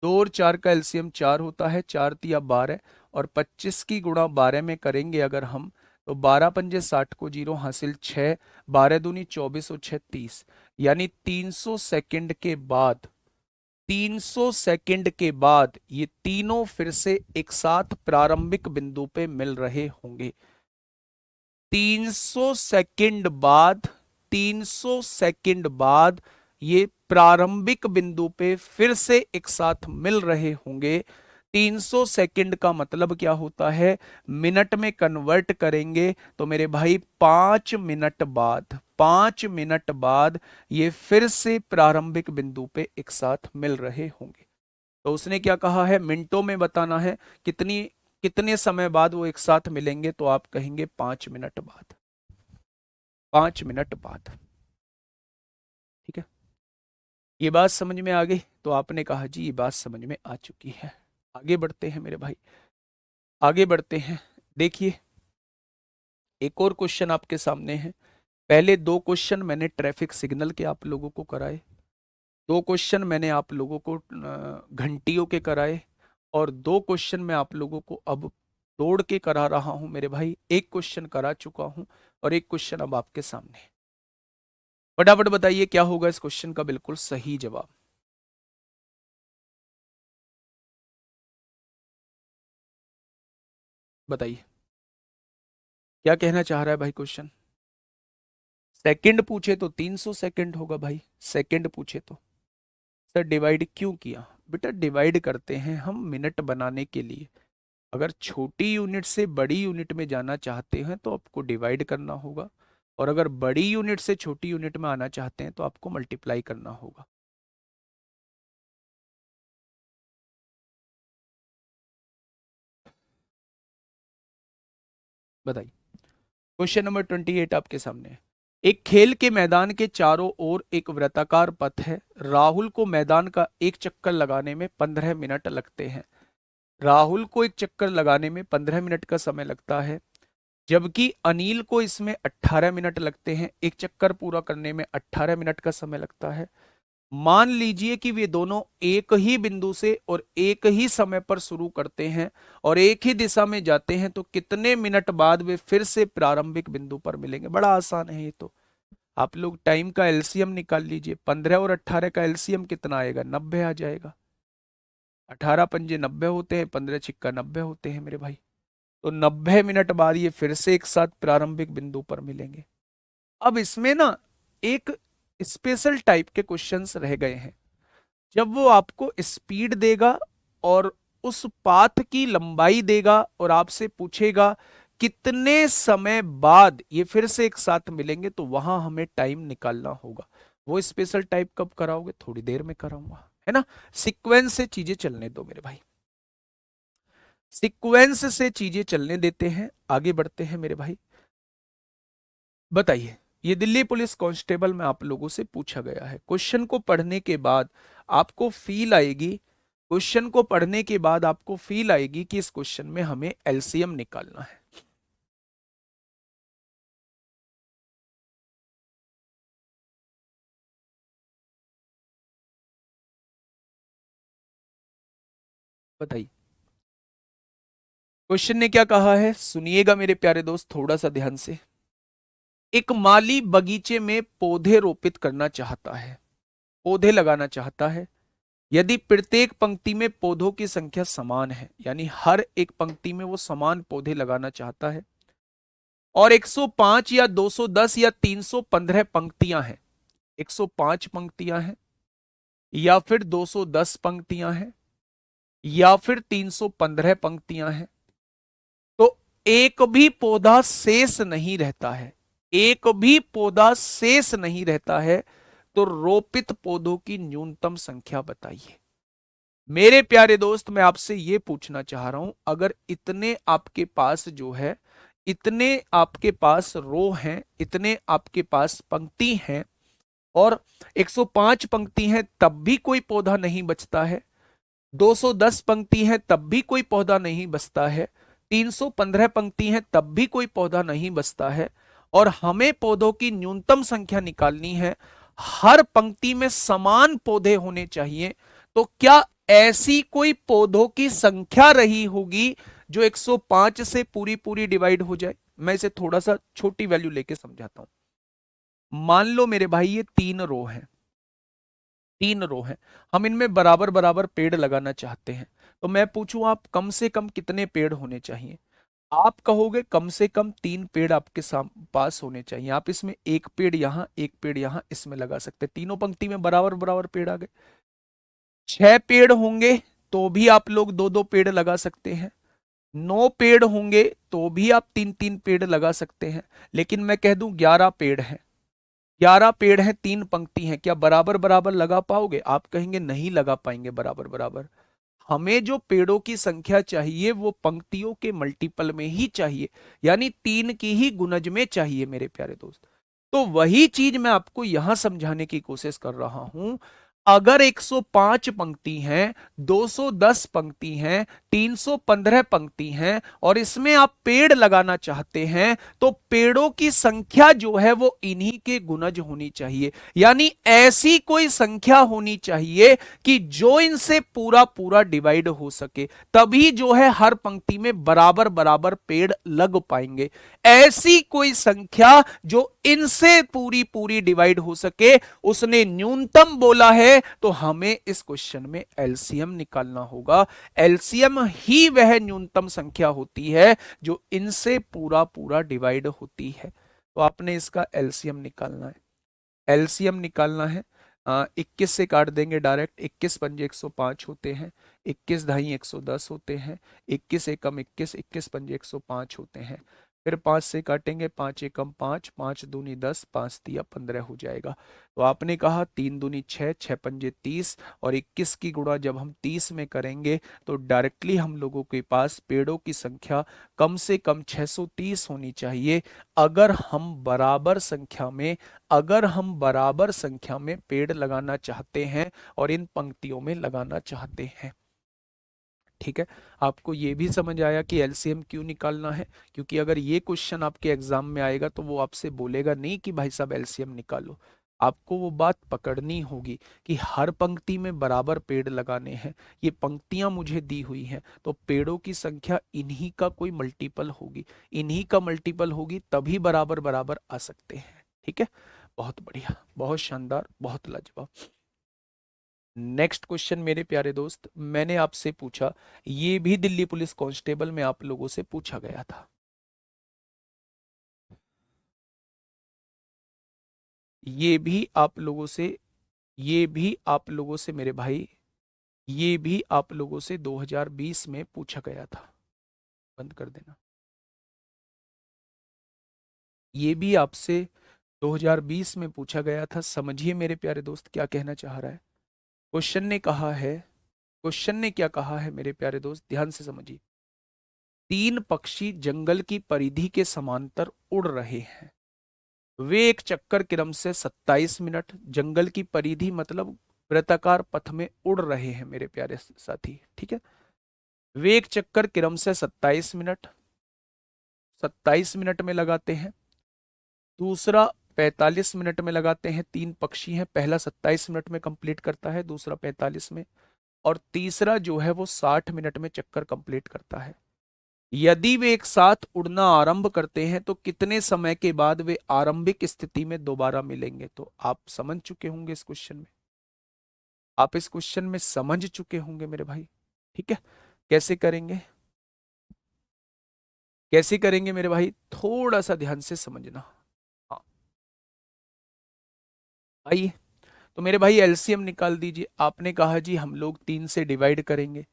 2 और 4 का एलसीएम 4 होता है, 4 तिया 12 और 25 की गुणा 12 में करेंगे अगर हम, तो 12 पंजे 60 को जीरो हासिल 6, 12 दूनी 24 और 6 30, यानी 300 सेकंड के बाद, 300 सेकंड के बाद ये तीनों फिर से एक साथ प्रारंभिक बिंदु पे मिल रहे होंगे। 300 सेकंड बाद, 300 सेकंड बाद ये प्रारंभिक बिंदु पे फिर से एक साथ मिल रहे होंगे। 300 सेकंड का मतलब क्या होता है, मिनट में कन्वर्ट करेंगे तो मेरे भाई 5 मिनट बाद, 5 मिनट बाद ये फिर से प्रारंभिक बिंदु पे एक साथ मिल रहे होंगे। तो उसने क्या कहा है, मिनटों में बताना है कितनी, कितने समय बाद वो एक साथ मिलेंगे, तो आप कहेंगे 5 मिनट बाद, 5 मिनट बाद। ठीक है, ये बात समझ में आ गई, तो आपने कहा जी ये बात समझ में आ चुकी है। आगे बढ़ते हैं मेरे भाई, आगे बढ़ते हैं। देखिए एक और क्वेश्चन आपके सामने है। पहले 2 क्वेश्चन मैंने ट्रैफिक सिग्नल के आप लोगों को कराए, 2 क्वेश्चन मैंने आप लोगों को घंटियों के कराए, और 2 क्वेश्चन मैं आप लोगों को अब तोड़ के करा रहा हूं मेरे भाई। एक क्वेश्चन करा चुका हूं और एक क्वेश्चन अब आपके सामने है। फटाफट बताइए क्या होगा इस क्वेश्चन का बिल्कुल सही जवाब। बताइए क्या कहना चाह रहा है भाई क्वेश्चन। सेकंड पूछे तो 300 सेकंड होगा भाई, सेकंड पूछे तो। सर डिवाइड क्यों किया? बेटा डिवाइड करते हैं हम मिनट बनाने के लिए। अगर छोटी यूनिट से बड़ी यूनिट में जाना चाहते हैं तो आपको डिवाइड करना होगा, और अगर बड़ी यूनिट से छोटी यूनिट में आना चाहते हैं तो आपको मल्टीप्लाई करना होगा। बताइए क्वेश्चन नंबर 28 आपके सामने है। एक खेल के मैदान के चारों ओर एक वृत्ताकार पथ है। राहुल को मैदान का एक चक्कर लगाने में 15 मिनट लगते हैं। राहुल को एक चक्कर लगाने में 15 मिनट का समय लगता है, जबकि अनिल को इसमें 18 मिनट लगते हैं। एक चक्कर पूरा करने में 18 मिनट का समय लगता है। मान लीजिए कि वे दोनों एक ही बिंदु से और एक ही समय पर शुरू करते हैं और एक ही दिशा में जाते हैं, तो कितने मिनट बाद वे फिर से प्रारंभिक बिंदु पर मिलेंगे? बड़ा आसान है ये तो। आप लोग टाइम का एलसीएम निकाल लीजिए। 15 और 18 का एलसीएम कितना आएगा? 90 आ जाएगा। 18 पंजे 90 होते हैं, 15 छिक्का 90 होते हैं मेरे भाई। तो 90 मिनट बाद ये फिर से एक साथ प्रारंभिक बिंदु पर मिलेंगे। अब इसमें ना एक स्पेशल टाइप के क्वेश्चंस रह गए हैं। जब वो आपको स्पीड देगा और उस पाथ की लंबाई देगा और आपसे पूछेगा कितने समय बाद ये फिर से एक साथ मिलेंगे, तो वहां हमें टाइम निकालना होगा। वो स्पेशल टाइप कब कराओगे? थोड़ी देर में कराऊंगा, है ना। सीक्वेंस से चीजें चलने दो मेरे भाई, सीक्वेंस से चीजें चलने देते हैं, आगे बढ़ते हैं मेरे भाई। बताइए, ये दिल्ली पुलिस कांस्टेबल में आप लोगों से पूछा गया है। क्वेश्चन को पढ़ने के बाद आपको फील आएगी, क्वेश्चन को पढ़ने के बाद आपको फील आएगी कि इस क्वेश्चन में हमें एलसीएम निकालना है। बताइए क्वेश्चन ने क्या कहा है, सुनिएगा मेरे प्यारे दोस्त थोड़ा सा ध्यान से। एक माली बगीचे में पौधे रोपित करना चाहता है, पौधे लगाना चाहता है। यदि प्रत्येक पंक्ति में पौधों की संख्या समान है, यानी हर एक पंक्ति में वो समान पौधे लगाना चाहता है, और 105 या 210 या 315 पंक्तियां हैं, 105 पंक्तियां हैं या फिर 210 पंक्तियां हैं या फिर 315 पंक्तियां हैं, तो एक भी पौधा शेष नहीं रहता है, एक भी पौधा शेष नहीं रहता है। तो रोपित पौधों की न्यूनतम संख्या बताइए। मेरे प्यारे दोस्त मैं आपसे यह पूछना चाह रहा हूं, अगर इतने आपके पास जो है, इतने आपके पास रो हैं, इतने आपके पास पंक्ति हैं, और 105 पंक्ति हैं तब भी कोई पौधा नहीं बचता है, 210 पंक्ति हैं तब भी कोई पौधा नहीं बचता है, 315 पंक्ति हैं तब भी कोई पौधा नहीं बचता है, और हमें पौधों की न्यूनतम संख्या निकालनी है, हर पंक्ति में समान पौधे होने चाहिए। तो क्या ऐसी कोई पौधों की संख्या रही होगी जो 105 से पूरी पूरी डिवाइड हो जाए? मैं इसे थोड़ा सा छोटी वैल्यू लेके समझाता हूं। मान लो मेरे भाई ये 3 रो हैं, 3 रो हैं, हम इनमें बराबर बराबर पेड़ लगाना चाहते हैं। तो मैं पूछूं आप कम से कम कितने पेड़ होने चाहिए? आप कहोगे कम से कम 3 पेड़ आपके पास होने चाहिए। आप इसमें एक पेड़ यहां, एक पेड़ यहां इसमें लगा सकते हैं, तीनों पंक्ति में बराबर बराबर पेड़ आ गए। 6 पेड़ होंगे तो भी आप लोग 2-2 पेड़ लगा सकते हैं, 9 पेड़ होंगे तो भी आप 3-3 पेड़ लगा सकते हैं। लेकिन मैं कह दूं 11 पेड़ हैं, 11 पेड़ हैं, 3 पंक्ति हैं, क्या बराबर बराबर लगा पाओगे? आप कहेंगे नहीं लगा पाएंगे बराबर बराबर। हमें जो पेड़ों की संख्या चाहिए वो पंक्तियों के मल्टीपल में ही चाहिए, यानी 3 की ही गुणज में चाहिए मेरे प्यारे दोस्त। तो वही चीज मैं आपको यहां समझाने की कोशिश कर रहा हूं। अगर 105 पंक्ति हैं, 210 पंक्ति हैं, 315 पंक्ति हैं, और इसमें आप पेड़ लगाना चाहते हैं, तो पेड़ों की संख्या जो है वो इन्हीं के गुणज होनी चाहिए, यानी ऐसी कोई संख्या होनी चाहिए कि जो इनसे पूरा पूरा डिवाइड हो सके, तभी जो है हर पंक्ति में बराबर बराबर पेड़ लग पाएंगे। ऐसी कोई संख्या जो इनसे पूरी पूरी डिवाइड हो सके, उसने न्यूनतम बोला है है तो हमें इस क्वेश्चन में एलसीएम निकालना होगा। एलसीएम ही वह न्यूनतम संख्या होती है जो इनसे पूरा पूरा डिवाइड होती है। तो आपने इसका एलसीएम निकालना है। एलसीएम निकालना है। 21 से काट देंगे डायरेक्ट। 21 पंजे 105 होते हैं, 21 ढाई 110 होते हैं, 21 एकम 21, 21 पंजे 105 होते हैं। फिर 5 से काटेंगे, 5 एकम 5, 5 दूनी 10, 5 तिया 15 हो जाएगा। तो आपने कहा 3 दूनी 6, 6 पंजे 30, और 21 की गुणा जब हम 30 में करेंगे तो डायरेक्टली हम लोगों के पास पेड़ों की संख्या कम से कम 630 होनी चाहिए। अगर हम बराबर संख्या में पेड़ लगाना चाहते हैं और इन पंक्तियों में लगाना चाहते हैं। ठीक है, आपको ये भी समझ आया कि एलसीएम क्यों निकालना है? क्योंकि अगर ये क्वेश्चन आपके एग्जाम में आएगा तो वो आपसे बोलेगा नहीं कि भाई साहब एलसीएम निकालो। आपको वो बात पकड़नी होगी कि हर पंक्ति में बराबर पेड़ लगाने हैं। ये पंक्तियां मुझे दी हुई हैं तो पेड़ों की संख्या इन्हीं का कोई मल्टीपल होगी, इन्हीं का मल्टीपल होगी, तभी बराबर बराबर आ सकते हैं। ठीक है, बहुत बढ़िया, बहुत शानदार, बहुत लाजवाब। नेक्स्ट क्वेश्चन मेरे प्यारे दोस्त, मैंने आपसे पूछा, ये भी दिल्ली पुलिस कांस्टेबल में आप लोगों से पूछा गया था। ये भी आप लोगों से ये भी आप लोगों से मेरे भाई, ये भी आप लोगों से 2020 में पूछा गया था। बंद कर देना। ये भी आपसे 2020 में पूछा गया था। समझिए मेरे प्यारे दोस्त क्या कहना चाह रहा है। क्वेश्चन ने कहा है, क्वेश्चन ने क्या कहा है मेरे प्यारे दोस्त, ध्यान से समझिए। 3 पक्षी जंगल की परिधि के समांतर उड़ रहे हैं। वे एक चक्कर क्रम से 27 मिनट जंगल की परिधि मतलब वृत्ताकार पथ में उड़ रहे हैं मेरे प्यारे साथी। ठीक है, वे एक चक्कर क्रम से 27 मिनट में लगाते हैं। दूसरा 45 मिनट में लगाते हैं। 3 पक्षी हैं, पहला 27 मिनट में कंप्लीट करता है, दूसरा 45 में, और तीसरा जो है वो 60 मिनट में चक्कर कंप्लीट करता है। यदि वे एक साथ उड़ना आरंभ करते हैं तो कितने समय के बाद वे आरंभिक स्थिति में दोबारा मिलेंगे? तो आप समझ चुके होंगे इस क्वेश्चन में, आप इस क्वेश्चन में समझ चुके होंगे मेरे भाई। ठीक है, कैसे करेंगे, कैसे करेंगे मेरे भाई, थोड़ा सा ध्यान से समझना। हाँ, आइए, तो मेरे भाई एलसीएम निकाल दीजिए। आपने कहा जी हम लोग 3 से डिवाइड करेंगे,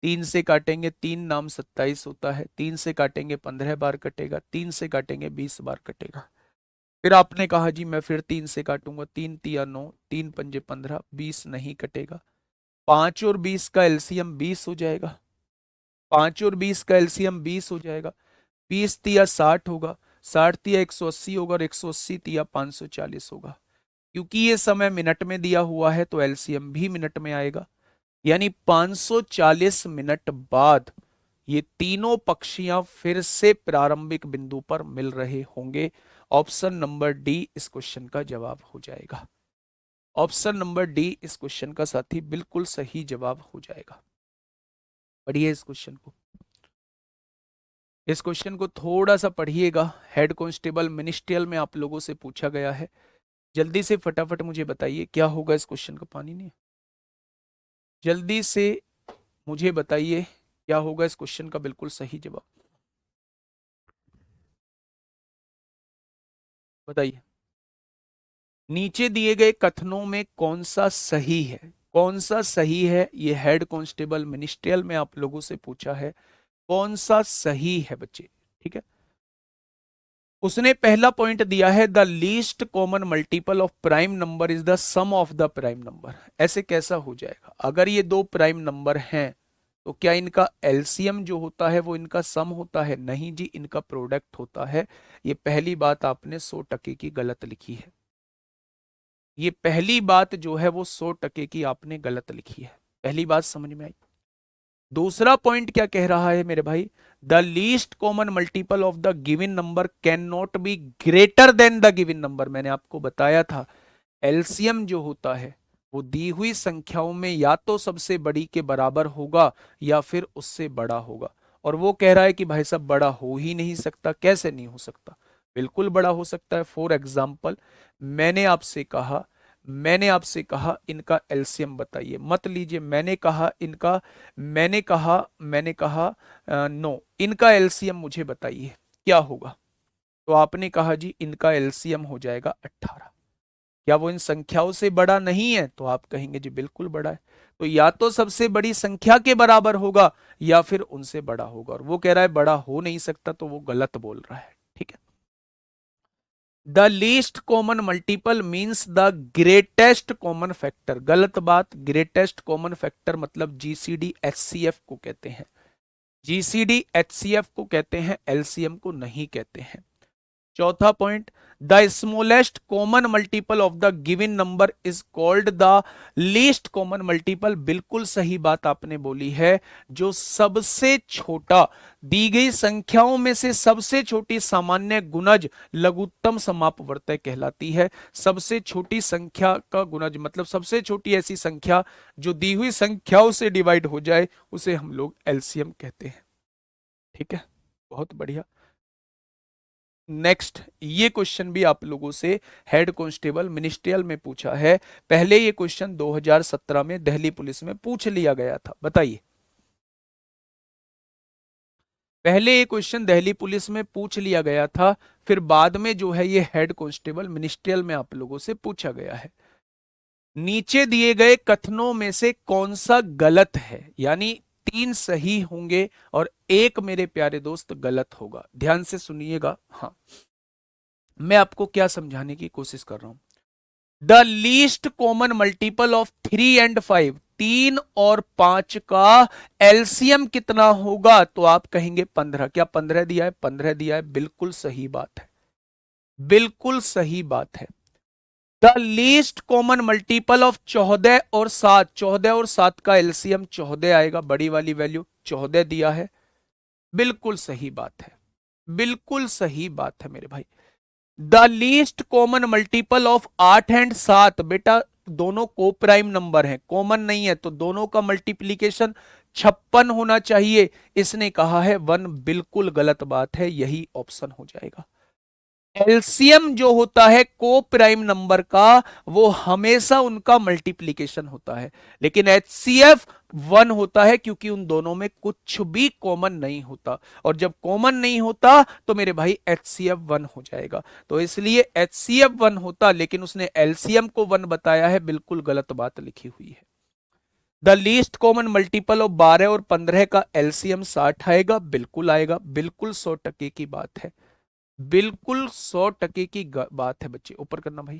3 से काटेंगे, 3 नाम 27 होता है, 3 से काटेंगे 15 बार कटेगा, 3 से काटेंगे 20 बार कटेगा। फिर आपने कहा जी मैं फिर 3 से काटूंगा, 3 तिया 9, 3 पंजे 15, 20 नहीं कटेगा। 5 और 20 का एलसीएम 20 हो जाएगा, 5 और 20 का एलसीएम 20 हो जाएगा। 20 तिया 60 होगा, 60 तिया 180 होगा, और 180 तिया 540 होगा। क्योंकि ये समय मिनट में दिया हुआ है तो एलसीएम भी मिनट में आएगा। यानी 540 मिनट बाद ये तीनों पक्षियां फिर से प्रारंभिक बिंदु पर मिल रहे होंगे। ऑप्शन नंबर डी इस क्वेश्चन का जवाब हो जाएगा। ऑप्शन नंबर डी इस क्वेश्चन का साथी बिल्कुल सही जवाब हो जाएगा। पढ़िए इस क्वेश्चन को, इस क्वेश्चन को थोड़ा सा पढ़िएगा। हेड कांस्टेबल मिनिस्ट्रियल में आप लोगों से पूछा गया है। जल्दी से फटाफट मुझे बताइए क्या होगा इस क्वेश्चन का। पानी नहीं, जल्दी से मुझे बताइए क्या होगा इस क्वेश्चन का बिल्कुल सही जवाब, बताइए। नीचे दिए गए कथनों में कौन सा सही है, कौन सा सही है, ये हेड कांस्टेबल मिनिस्ट्रियल में आप लोगों से पूछा है, कौन सा सही है बच्चे। ठीक है, उसने पहला पॉइंट दिया है the least common multiple of prime number is the sum of the prime number. ऐसे कैसा हो जाएगा? अगर ये दो प्राइम नंबर हैं तो क्या इनका एलसीएम जो होता है वो इनका सम होता है? नहीं जी, इनका प्रोडक्ट होता है। ये पहली बात आपने 100% की गलत लिखी है। ये पहली बात जो है वो 100% की आपने गलत लिखी है। पहली बात समझ में आई? दूसरा पॉइंट क्या कह रहा है मेरे भाई? The least common multiple of the given number can not be greater than the given number. मैंने आपको बताया था एलसीएम जो होता है वो दी हुई संख्याओं में या तो सबसे बड़ी के बराबर होगा या फिर उससे बड़ा होगा। और वो कह रहा है कि भाई साहब बड़ा हो ही नहीं सकता। कैसे नहीं हो सकता? बिल्कुल बड़ा हो सकता है। फॉर एग्जाम्पल मैंने आपसे कहा, मैंने आपसे कहा इनका एलसीएम बताइए, मत लीजिए मैंने कहा इनका, मैंने कहा नो, इनका एलसीएम मुझे बताइए क्या होगा। तो आपने कहा जी इनका एलसीएम हो जाएगा 18। क्या वो इन संख्याओं से बड़ा नहीं है? तो आप कहेंगे जी बिल्कुल बड़ा है। तो या तो सबसे बड़ी संख्या के बराबर होगा या फिर उनसे बड़ा होगा, और वो कह रहा है बड़ा हो नहीं सकता, तो वो गलत बोल रहा है। ठीक है, the least common multiple means the greatest common factor, गलत बात। ग्रेटेस्ट कॉमन फैक्टर मतलब जीसीडी एचसीएफ को कहते हैं, जीसीडी एचसीएफ को कहते हैं, एलसीएम को नहीं कहते हैं। चौथा point, the smallest common multiple of the given number is called the least common multiple, बिल्कुल सही बात आपने बोली है। जो सबसे छोटा, दी गई संख्याओं में से सबसे छोटी सामान्य गुणज लघुत्तम समापवर्तय कहलाती है। सबसे छोटी संख्या का गुणज मतलब सबसे छोटी ऐसी संख्या जो दी हुई संख्याओं से डिवाइड हो जाए, उसे हम लोग एलसीएम कहते हैं। ठीक है, बहुत बढ़िया। नेक्स्ट, ये क्वेश्चन भी आप लोगों से हेड कांस्टेबल मिनिस्ट्रियल में पूछा है। पहले ये क्वेश्चन 2017 में दिल्ली पुलिस में पूछ लिया गया था, बताइए। पहले ये क्वेश्चन दिल्ली पुलिस में पूछ लिया गया था, फिर बाद में जो है ये हेड कांस्टेबल मिनिस्ट्रियल में आप लोगों से पूछा गया है। नीचे दिए गए कथनों में से कौन सा गलत है, यानी 3 सही होंगे और एक मेरे प्यारे दोस्त गलत होगा। ध्यान से सुनिएगा। हाँ, मैं आपको क्या समझाने की कोशिश कर रहा हूं। The least common multiple of 3 और 5, 3 और 5 का एलसीएम कितना होगा? तो आप कहेंगे 15। क्या 15 दिया है? 15 दिया है, बिल्कुल सही बात है, बिल्कुल सही बात है। The least common multiple of 14 और 7, 14 और 7 का एलसीएम 14 आएगा, बड़ी वाली वैल्यू 14 दिया है, बिल्कुल सही बात है, बिल्कुल सही बात है मेरे भाई। The least common multiple of 8 और 7, बेटा दोनों को प्राइम नंबर है, कॉमन नहीं है, तो दोनों का मल्टीप्लीकेशन 56 होना चाहिए। इसने कहा है 1, बिल्कुल गलत बात है, यही ऑप्शन हो जाएगा। एलसीएम जो होता है को प्राइम नंबर का, वो हमेशा उनका मल्टीप्लीकेशन होता है, लेकिन एचसीएफ 1 होता है, क्योंकि उन दोनों में कुछ भी कॉमन नहीं होता, और जब कॉमन नहीं होता तो मेरे भाई एचसीएफ 1 हो जाएगा। तो इसलिए एचसीएफ 1 होता, लेकिन उसने एलसीएम को 1 बताया है, बिल्कुल गलत बात लिखी हुई है। The least common multiple of 12 और 15 का एलसीएम 60 आएगा, बिल्कुल आएगा, बिल्कुल 100% की बात है, बिल्कुल 100% की बात है बच्चे। ऊपर करना भाई।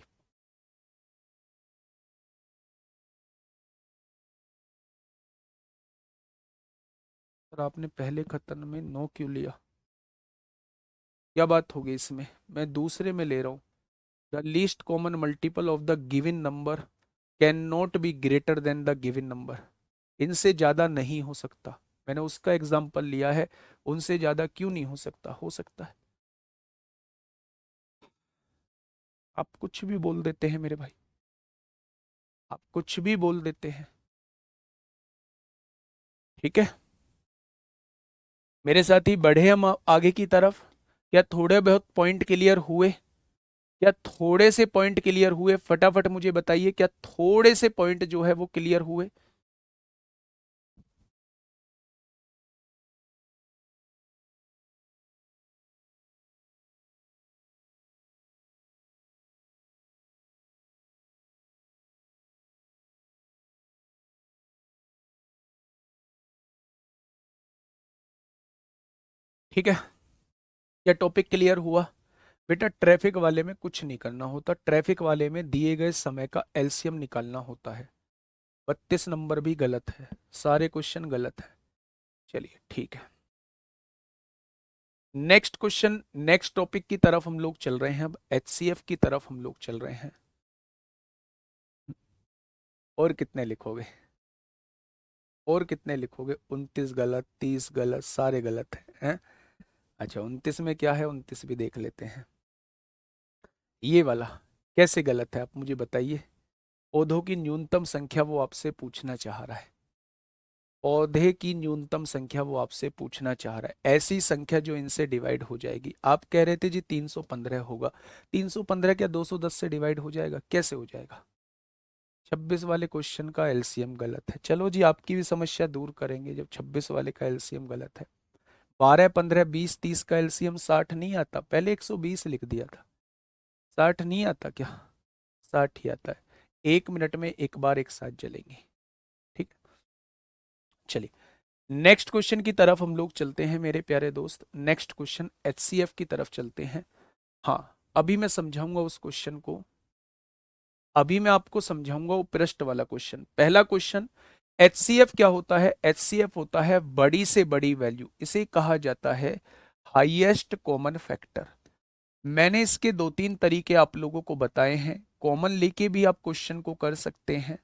सर आपने पहले खतन में 9 क्यों लिया? क्या बात होगी इसमें? मैं दूसरे में ले रहा हूं। The least common multiple of the given number can not be greater than the given number, इनसे ज्यादा नहीं हो सकता। मैंने उसका एग्जाम्पल लिया है, उनसे ज्यादा क्यों नहीं हो सकता? हो सकता है। आप कुछ भी बोल देते हैं मेरे भाई, आप कुछ भी बोल देते हैं। ठीक है, मेरे साथ ही बढ़े हम आगे की तरफ। क्या थोड़े बहुत पॉइंट क्लियर हुए? क्या थोड़े से पॉइंट क्लियर हुए? फटाफट मुझे बताइए, क्या थोड़े से पॉइंट जो है वो क्लियर हुए? ठीक है, क्या टॉपिक क्लियर हुआ? बेटा ट्रैफिक वाले में कुछ नहीं करना होता, ट्रैफिक वाले में दिए गए समय का एलसीएम निकालना होता है। 32 नंबर भी गलत है, सारे क्वेश्चन गलत है। चलिए ठीक है, नेक्स्ट क्वेश्चन, नेक्स्ट टॉपिक की तरफ हम लोग चल रहे हैं, अब एचसीएफ की तरफ हम लोग चल रहे हैं। और कितने लिखोगे? और कितने लिखोगे? 29 गलत, 30 गलत, सारे गलत हैं। अच्छा 29 में क्या है, 29 भी देख लेते हैं। ये वाला कैसे गलत है आप मुझे बताइए। पौधों की न्यूनतम संख्या वो आपसे पूछना चाह रहा है, पौधे की न्यूनतम संख्या वो आपसे पूछना चाह रहा है, ऐसी संख्या जो इनसे डिवाइड हो जाएगी। आप कह रहे थे जी 315 होगा, 315 क्या 210 से डिवाइड हो जाएगा? कैसे हो जाएगा? 26 वाले क्वेश्चन का एलसीएम गलत है। चलो जी, आपकी भी समस्या दूर करेंगे जब 26 वाले का एलसीएम गलत है। 12, 15, 20, 30 का एलसीएम 60 नहीं आता। पहले 120 लिख दिया था, 60 नहीं आता क्या? 60 ही आता है। 1 मिनट में एक बार एक साथ जलेंगे। ठीक, चलिए नेक्स्ट क्वेश्चन की तरफ हम लोग चलते हैं मेरे प्यारे दोस्त। नेक्स्ट क्वेश्चन एचसीएफ की तरफ चलते हैं। हाँ, अभी मैं समझाऊंगा उस क्वेश्चन को। अभी मैं आपको समझाऊंगा वो पृष्ठ वाला क्वेश्चन। पहला क्वेश्चन, एचसीएफ क्या होता है? एचसीएफ होता है बड़ी से बड़ी वैल्यू, इसे कहा जाता है हाईएस्ट कॉमन फैक्टर। मैंने इसके 2-3 तरीके आप लोगों को बताए हैं। कॉमन लेके भी आप क्वेश्चन को कर सकते हैं।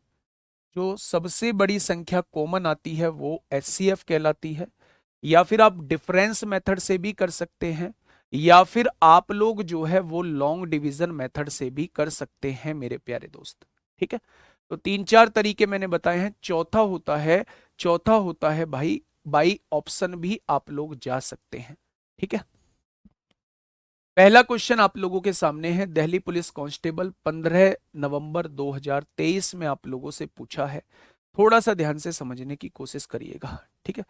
जो सबसे बड़ी संख्या कॉमन आती है वो एचसीएफ कहलाती है। या फिर आप डिफरेंस मेथड से भी कर सकते हैं, या फिर आप लोग जो है वो लॉन्ग डिवीजन मेथड से भी कर सकते हैं मेरे प्यारे दोस्त। ठीक है, तो 3-4 तरीके मैंने बताए हैं। चौथा होता है भाई बाई ऑप्शन भी आप लोग जा सकते हैं। ठीक है, पहला क्वेश्चन आप लोगों के सामने है। दिल्ली पुलिस कांस्टेबल 15 नवंबर 2023 में आप लोगों से पूछा है। थोड़ा सा ध्यान से समझने की कोशिश करिएगा। ठीक है,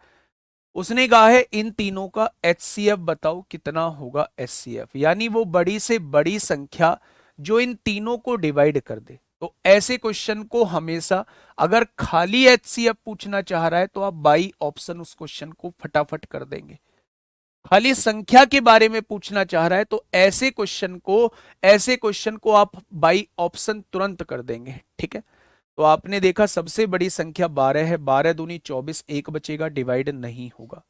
उसने कहा है इन तीनों का एचसीएफ बताओ कितना होगा। एचसीएफ यानी वो बड़ी से बड़ी संख्या जो इन तीनों को डिवाइड कर दे। तो ऐसे क्वेश्चन को हमेशा, अगर खाली एचसीएफ पूछना चाह रहा है तो आप बाई ऑप्शन उस क्वेश्चन को फटाफट कर देंगे। खाली संख्या के बारे में पूछना चाह रहा है तो ऐसे क्वेश्चन को आप बाई ऑप्शन तुरंत कर देंगे। ठीक है, तो आपने देखा सबसे बड़ी संख्या 12 है। 12 दूनी 24, एक बचेगा, डिवाइड नहीं होगा।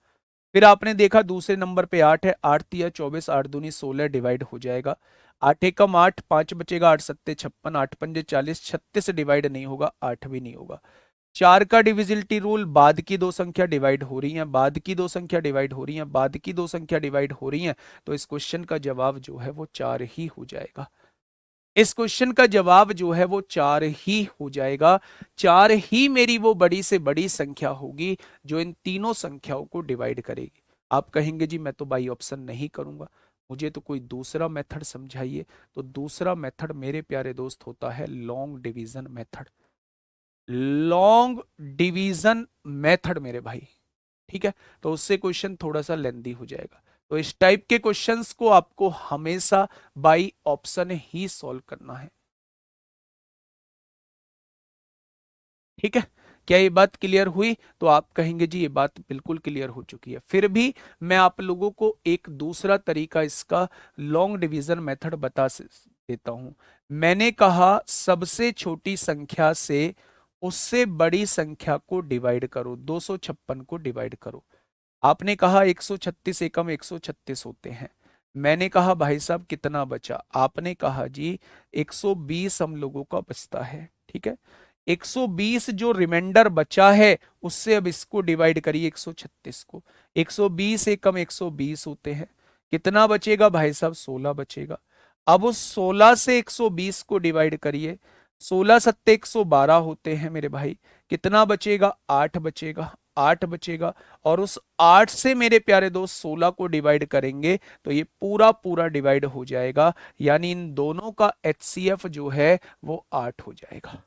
फिर आपने देखा दूसरे नंबर पे 8 है। 8 तिया 24, 8 दूनी 16, डिवाइड हो जाएगा। 8 एकम 8, 5 बचेगा, 8 सत्ते 56, 8 पंजे 40, 36 डिवाइड नहीं होगा, 8 भी नहीं होगा। 4 का डिविजिलिटी रूल, बाद की दो संख्या डिवाइड हो रही हैं, बाद की दो संख्या डिवाइड हो रही हैं, बाद की दो संख्या डिवाइड हो रही हैं। तो इस क्वेश्चन का जवाब जो है वो 4 ही हो जाएगा। इस क्वेश्चन का जवाब जो है वो 4 ही हो जाएगा। 4 ही मेरी वो बड़ी से बड़ी संख्या होगी जो इन तीनों संख्याओं को डिवाइड करेगी। आप कहेंगे जी मैं तो बाई ऑप्शन नहीं करूंगा, मुझे तो कोई दूसरा मेथड समझाइए। तो दूसरा मेथड मेरे प्यारे दोस्त होता है long division method. Long division method मेरे भाई। ठीक है, तो उससे क्वेश्चन थोड़ा सा लेंदी हो जाएगा। तो इस टाइप के क्वेश्चंस को आपको हमेशा बाई ऑप्शन ही सॉल्व करना है। ठीक है, क्या ये बात क्लियर हुई? तो आप कहेंगे जी ये बात बिल्कुल क्लियर हो चुकी है। फिर भी मैं आप लोगों को एक दूसरा तरीका इसका लॉन्ग डिवीजन मेथड देता हूं। मैंने कहा सबसे छोटी संख्या से उससे बड़ी संख्या को डिवाइड करो, 256 को डिवाइड करो। आपने कहा 136 एकम 136 होते हैं। मैंने कहा भाई साहब कितना बचा? आपने कहा जी 120 हम लोगों का बचता है। ठीक है, 120 जो रिमाइंडर बचा है उससे अब इसको डिवाइड करिए 136 को। 120 एकम 120 होते हैं। कितना बचेगा भाई साहब? 16 बचेगा। अब उस 16 से 120 को डिवाइड करिए। 16 सत्ते 112 होते हैं मेरे भाई। कितना बचेगा? 8 बचेगा। 8 बचेगा। और उस 8 से मेरे प्यारे दोस्त 16 को डिवाइड करेंगे तो ये पूरा पूरा डिवाइड हो जाएगा। यानी इन दोनों का एचसीएफ जो है वो 8 हो जाएगा।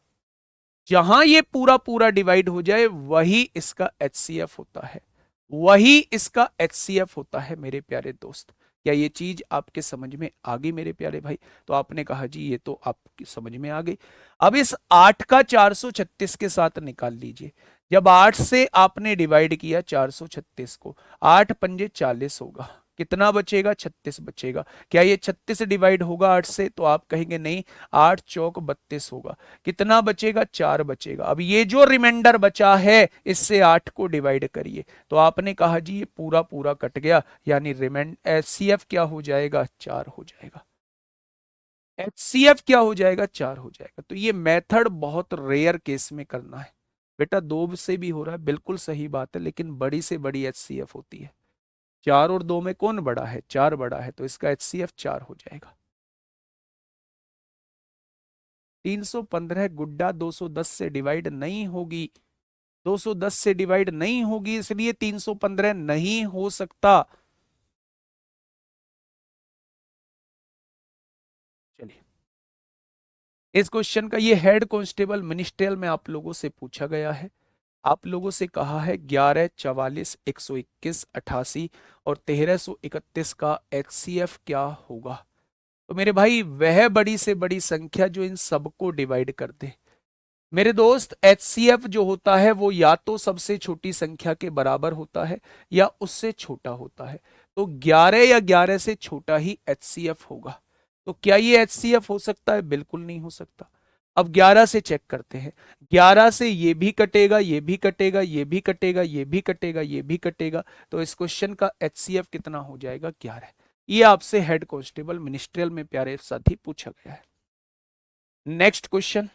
जहां ये पूरा पूरा डिवाइड हो जाए वही इसका एचसीएफ होता है, वही इसका एचसीएफ होता है मेरे प्यारे दोस्त। क्या ये चीज आपके समझ में आ गई मेरे प्यारे भाई? तो आपने कहा जी ये तो आपकी समझ में आ गई। अब इस 8 का 436 के साथ निकाल लीजिए। जब 8 से आपने डिवाइड किया 436 को, 8 पंजे 40 होगा। कितना बचेगा? 36 बचेगा। क्या ये 36 डिवाइड होगा 8 से? तो आप कहेंगे नहीं, 8 चौक 32 होगा। कितना बचेगा? 4 बचेगा। अब ये जो रिमाइंडर बचा है इससे 8 को डिवाइड करिए। तो आपने कहा जी ये पूरा पूरा कट गया, यानी रिमाइंड एचसीएफ क्या हो जाएगा? 4 हो जाएगा। एचसीएफ क्या हो जाएगा? 4 हो जाएगा। तो ये मेथड बहुत रेयर केस में करना है। बेटा 2 से भी हो रहा है, बिल्कुल सही बात है, लेकिन बड़ी से बड़ी एचसीएफ होती है। 4 और 2 में कौन बड़ा है? 4 बड़ा है, तो इसका एचसीएफ 4 हो जाएगा। 315 गुड्डा 210 से डिवाइड नहीं होगी। 210 से डिवाइड नहीं होगी, इसलिए 315 नहीं हो सकता। चलिए इस क्वेश्चन का ये हेड कांस्टेबल मिनिस्ट्रियल में आप लोगों से पूछा गया है। आप लोगों से कहा है 11, 44, 121, 88 और 1331 का HCF क्या होगा। तो मेरे भाई वह बड़ी से बड़ी संख्या जो इन सबको डिवाइड कर दे। मेरे दोस्त HCF जो होता है वो या तो सबसे छोटी संख्या के बराबर होता है या उससे छोटा होता है। तो 11 या 11 से छोटा ही HCF होगा। तो क्या ये HCF हो सकता है? बिल्कुल नहीं हो सकता। अब 11 से चेक करते हैं। 11 से ये भी कटेगा, ये भी कटेगा, ये भी कटेगा, ये भी कटेगा, ये भी कटेगा। तो इस क्वेश्चन का HCF कितना हो जाएगा? 11। ये आपसे हेड कांस्टेबल मिनिस्ट्रियल में प्यारे साथी पूछा गया है। नेक्स्ट क्वेश्चन,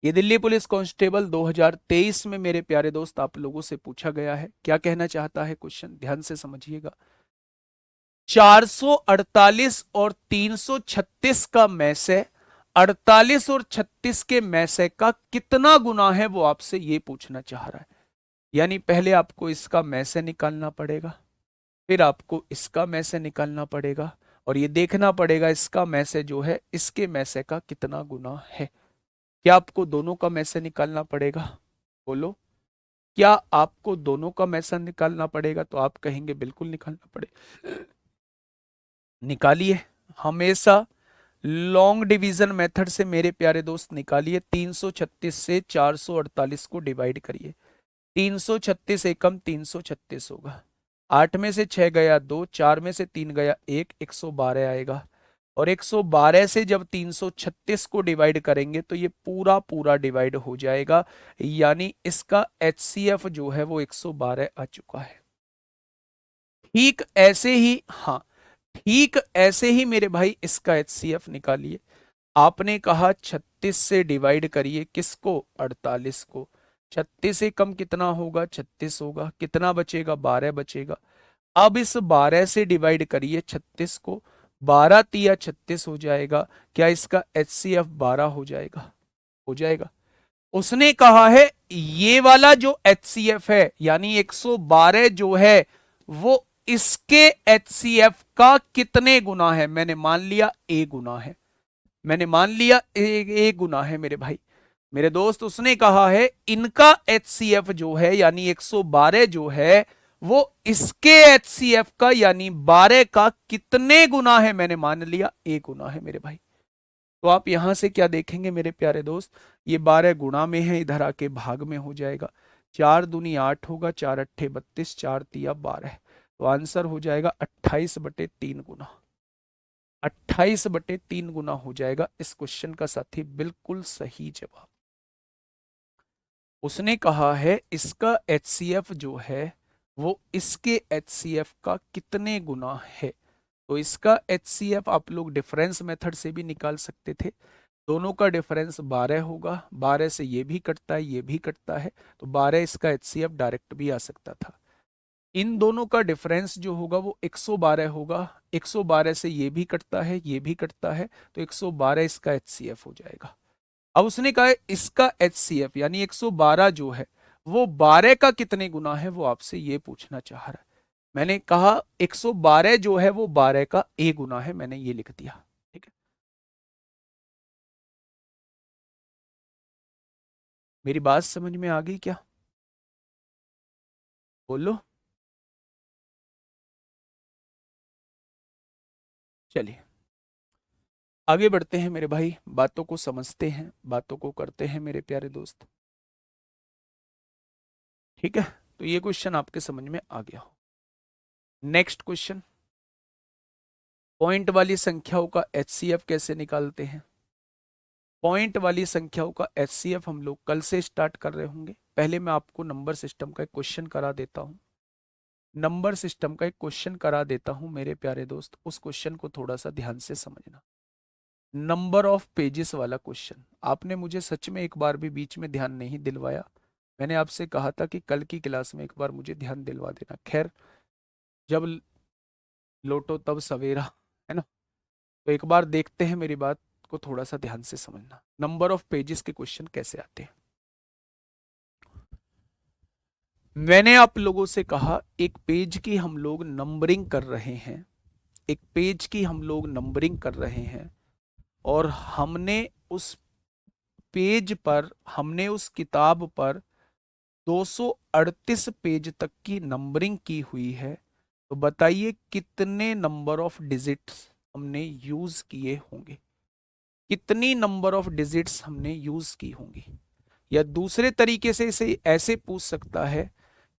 ये दिल्ली पुलिस कांस्टेबल 2023 में मेरे प्यारे दोस्त आप लोगों से पूछा गया है। क्या कहना चाहता है क्वेश्चन? ध्यान से समझिएगा। 448 और 336 का मैसे 48 और 36 के मैसे का कितना गुना है, वो आपसे ये पूछना चाह रहा है। यानी पहले आपको इसका मैसे निकालना पड़ेगा, फिर आपको इसका मैसे निकालना पड़ेगा और ये देखना पड़ेगा इसका मैसे जो है इसके मैसे का कितना गुना है। क्या आपको दोनों का मैसे निकालना पड़ेगा? बोलो, क्या आपको दोनों का मैसे निकालना पड़ेगा? तो आप कहेंगे बिल्कुल निकालना पड़ेगा। निकालिए, हमेशा लॉन्ग डिवीजन मेथड से मेरे प्यारे दोस्त निकालिए। 336 से 448 को डिवाइड करिए। 336 एकम 336 होगा। 8 में से 6 गया 2, 4 में से 3 गया 1, 112 आएगा। और 112 से जब 336 को डिवाइड करेंगे तो ये पूरा पूरा डिवाइड हो जाएगा। यानी इसका HCF जो है वो 112 आ चुका है। ठीक ऐसे ही, हाँ, ठीक ऐसे ही मेरे भाई इसका HCF निकालिए। आपने कहा 36 से डिवाइड करिए किसको? 48 को। 36 से कम कितना होगा? 36 होगा। कितना बचेगा? 12 बचेगा। अब इस 12 से डिवाइड करिए 36 को। 12 तिया 36 हो जाएगा। क्या इसका HCF 12 हो जाएगा? हो जाएगा। उसने कहा है ये वाला जो HCF है यानी 112 जो है वो इसके HCF का कितने गुना है। मैंने मान लिया A गुना है। मैंने मान लिया A गुना है मेरे भाई। मेरे दोस्त, उसने कहा है इनका HCF जो है यानी 112 जो है वो इसके HCF का यानी 12 का कितने गुना है। मैंने मान लिया A गुना है मेरे भाई। तो आप यहां से क्या देखेंगे मेरे प्यारे दोस्त, ये 12 गुणा में है, इधर आके भाग में हो जाएगा। 4 दूनी 8 होगा, 4 अट्ठे 32, 4 तिया 12। तो आंसर हो जाएगा 28/3 गुना। 28/3 गुना हो जाएगा इस क्वेश्चन का साथी बिल्कुल सही जवाब। उसने कहा है इसका HCF जो है वो इसके HCF का कितने गुना है। तो इसका HCF आप लोग डिफरेंस मेथड से भी निकाल सकते थे। दोनों का डिफरेंस 12 होगा। 12 से ये भी कटता है, ये भी कटता है, तो 12 इसका HCF डायरेक्ट भी आ सकता था। इन दोनों का डिफरेंस जो होगा वो 112 होगा। 112 से ये भी कटता है, ये भी कटता है, तो 112 इसका HCF हो जाएगा। अब उसने कहा है इसका HCF यानी 112 जो है वो 12 का कितने गुना है, वो आपसे ये पूछना चाह रहा है। मैंने कहा 112 जो है वो 12 का A गुना है, मैंने ये लिख दिया। ठीक है, मेरी बात समझ में आ गई क्या? बोलो। चलिए आगे बढ़ते हैं मेरे भाई, बातों को समझते हैं, बातों को करते हैं मेरे प्यारे दोस्त। ठीक है, तो ये क्वेश्चन आपके समझ में आ गया हो। नेक्स्ट क्वेश्चन, पॉइंट वाली संख्याओं का HCF कैसे निकालते हैं। पॉइंट वाली संख्याओं का HCF हम लोग कल से स्टार्ट कर रहे होंगे। पहले मैं आपको नंबर सिस्टम का एक क्वेश्चन करा देता हूं। नंबर सिस्टम का एक क्वेश्चन करा देता हूं मेरे प्यारे दोस्त, उस क्वेश्चन को थोड़ा सा ध्यान से समझना। नंबर ऑफ पेजेस वाला क्वेश्चन। आपने मुझे सच में एक बार भी बीच में ध्यान नहीं दिलवाया। मैंने आपसे कहा था कि कल की क्लास में एक बार मुझे ध्यान दिलवा देना। खैर, जब लोटो तब सवेरा, है ना। तो एक बार देखते हैं, मेरी बात को थोड़ा सा ध्यान से समझना। नंबर ऑफ पेजेस के क्वेश्चन कैसे आते हैं। मैंने आप लोगों से कहा एक पेज की हम लोग नंबरिंग कर रहे हैं, एक पेज की हम लोग नंबरिंग कर रहे हैं। और हमने उस पेज पर, हमने उस किताब पर 238 पेज तक की नंबरिंग की हुई है, तो बताइए कितने नंबर ऑफ डिजिट्स हमने यूज किए होंगे, कितनी नंबर ऑफ डिजिट्स हमने यूज की होंगी। या दूसरे तरीके से इसे ऐसे पूछ सकता है